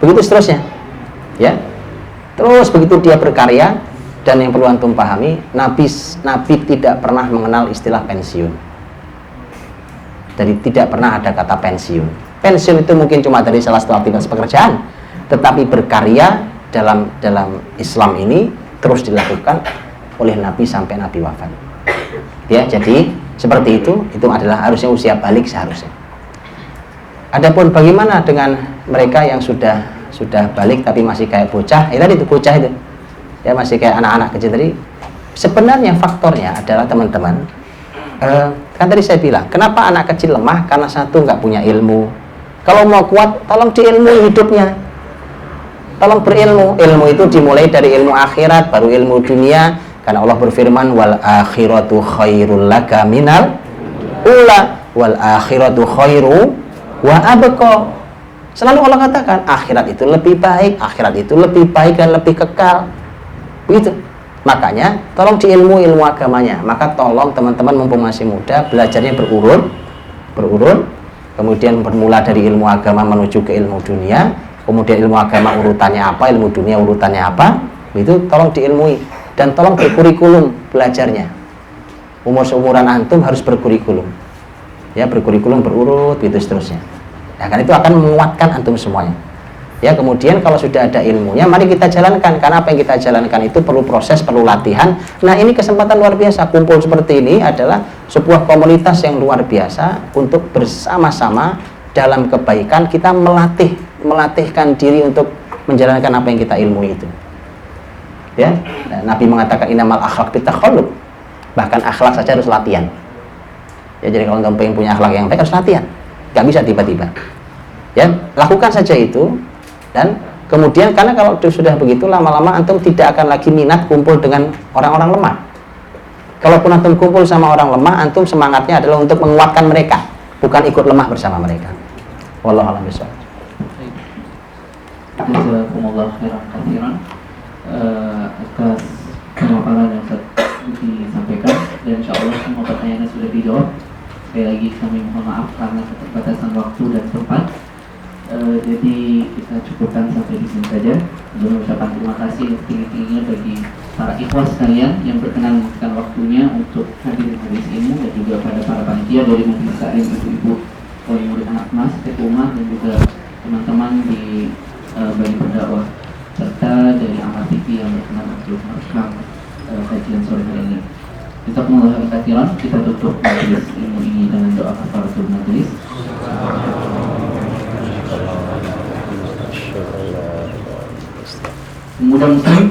Begitu seterusnya, ya. Terus begitu dia berkarya, dan yang perlu antum pahami, Nabi tidak pernah mengenal istilah pensiun. Jadi tidak pernah ada kata pensiun. Pensiun itu mungkin cuma dari salah satu aktivitas pekerjaan, tetapi berkarya dalam Islam ini terus dilakukan oleh Nabi sampai Nabi wafat. Ya, jadi seperti itu adalah harusnya usia balik seharusnya. Adapun bagaimana dengan mereka yang sudah balik tapi masih kayak bocah, tadi itu bocah itu, ya masih kayak anak-anak kecil tadi. Sebenarnya faktornya adalah teman-teman, kan tadi saya bilang, kenapa anak kecil lemah? Karena satu nggak punya ilmu. Kalau mau kuat, tolong diilmu hidupnya. Tolong berilmu. Ilmu itu dimulai dari ilmu akhirat, baru ilmu dunia. Karena Allah berfirman, wal akhiratu khairul laka minal ula, wal akhiratu khairu wa abqa. Selalu Allah katakan, akhirat itu lebih baik, dan lebih kekal. Begitu. Makanya, tolong diilmu ilmu agamanya. Maka tolong teman-teman mumpung masih muda, belajarnya berurut. Kemudian bermula dari ilmu agama menuju ke ilmu dunia, kemudian ilmu agama urutannya apa, ilmu dunia urutannya apa, itu tolong diilmui dan tolong berkurikulum belajarnya. Seumuran antum harus berkurikulum, ya, berkurikulum berurut gitu seterusnya. Nah, kan itu akan menguatkan antum semuanya. Ya, kemudian kalau sudah ada ilmunya, mari kita jalankan, karena apa yang kita jalankan itu perlu proses, perlu latihan. Nah, ini kesempatan luar biasa. Kumpul seperti ini adalah sebuah komunitas yang luar biasa untuk bersama-sama dalam kebaikan kita melatihkan diri untuk menjalankan apa yang kita ilmui itu. Ya, nah, Nabi mengatakan innamal akhlaq bitakhallub. Bahkan akhlak saja harus latihan. Ya, jadi kalau kamu pengen punya akhlak yang baik harus latihan. Gak bisa tiba-tiba. Ya, lakukan saja itu. Dan kemudian karena kalau sudah begitu lama-lama antum tidak akan lagi minat kumpul dengan orang-orang lemah. Kalaupun antum kumpul sama orang lemah, antum semangatnya adalah untuk menguatkan mereka, bukan ikut lemah bersama mereka. Wallahu a'lam bishawab. Jazakumullah khairan katsiran atas pemaparan yang disampaikan, dan insyaallah semua pertanyaannya sudah dijawab. Sekali lagi kami mohon maaf karena keterbatasan waktu dan tempat. Jadi kita cukupkan sampai di sini saja. Mengucapkan terima kasih setinggi-tingginya bagi para ikhwas sekalian yang berkenan memberikan waktunya untuk hadir majelis ilmu, dan juga pada para panitia dari majelis taklim, ibu-ibu, wali murid anak mas, rumah, dan juga teman-teman di Bani Berdakwah, serta dari Amal TV yang berkenan untuk merekam kajian sore hari ini. Jazakumullah khairan. Kita tutup majelis ilmu ini dengan doa kafaratul majelis. Pemuda Muslim.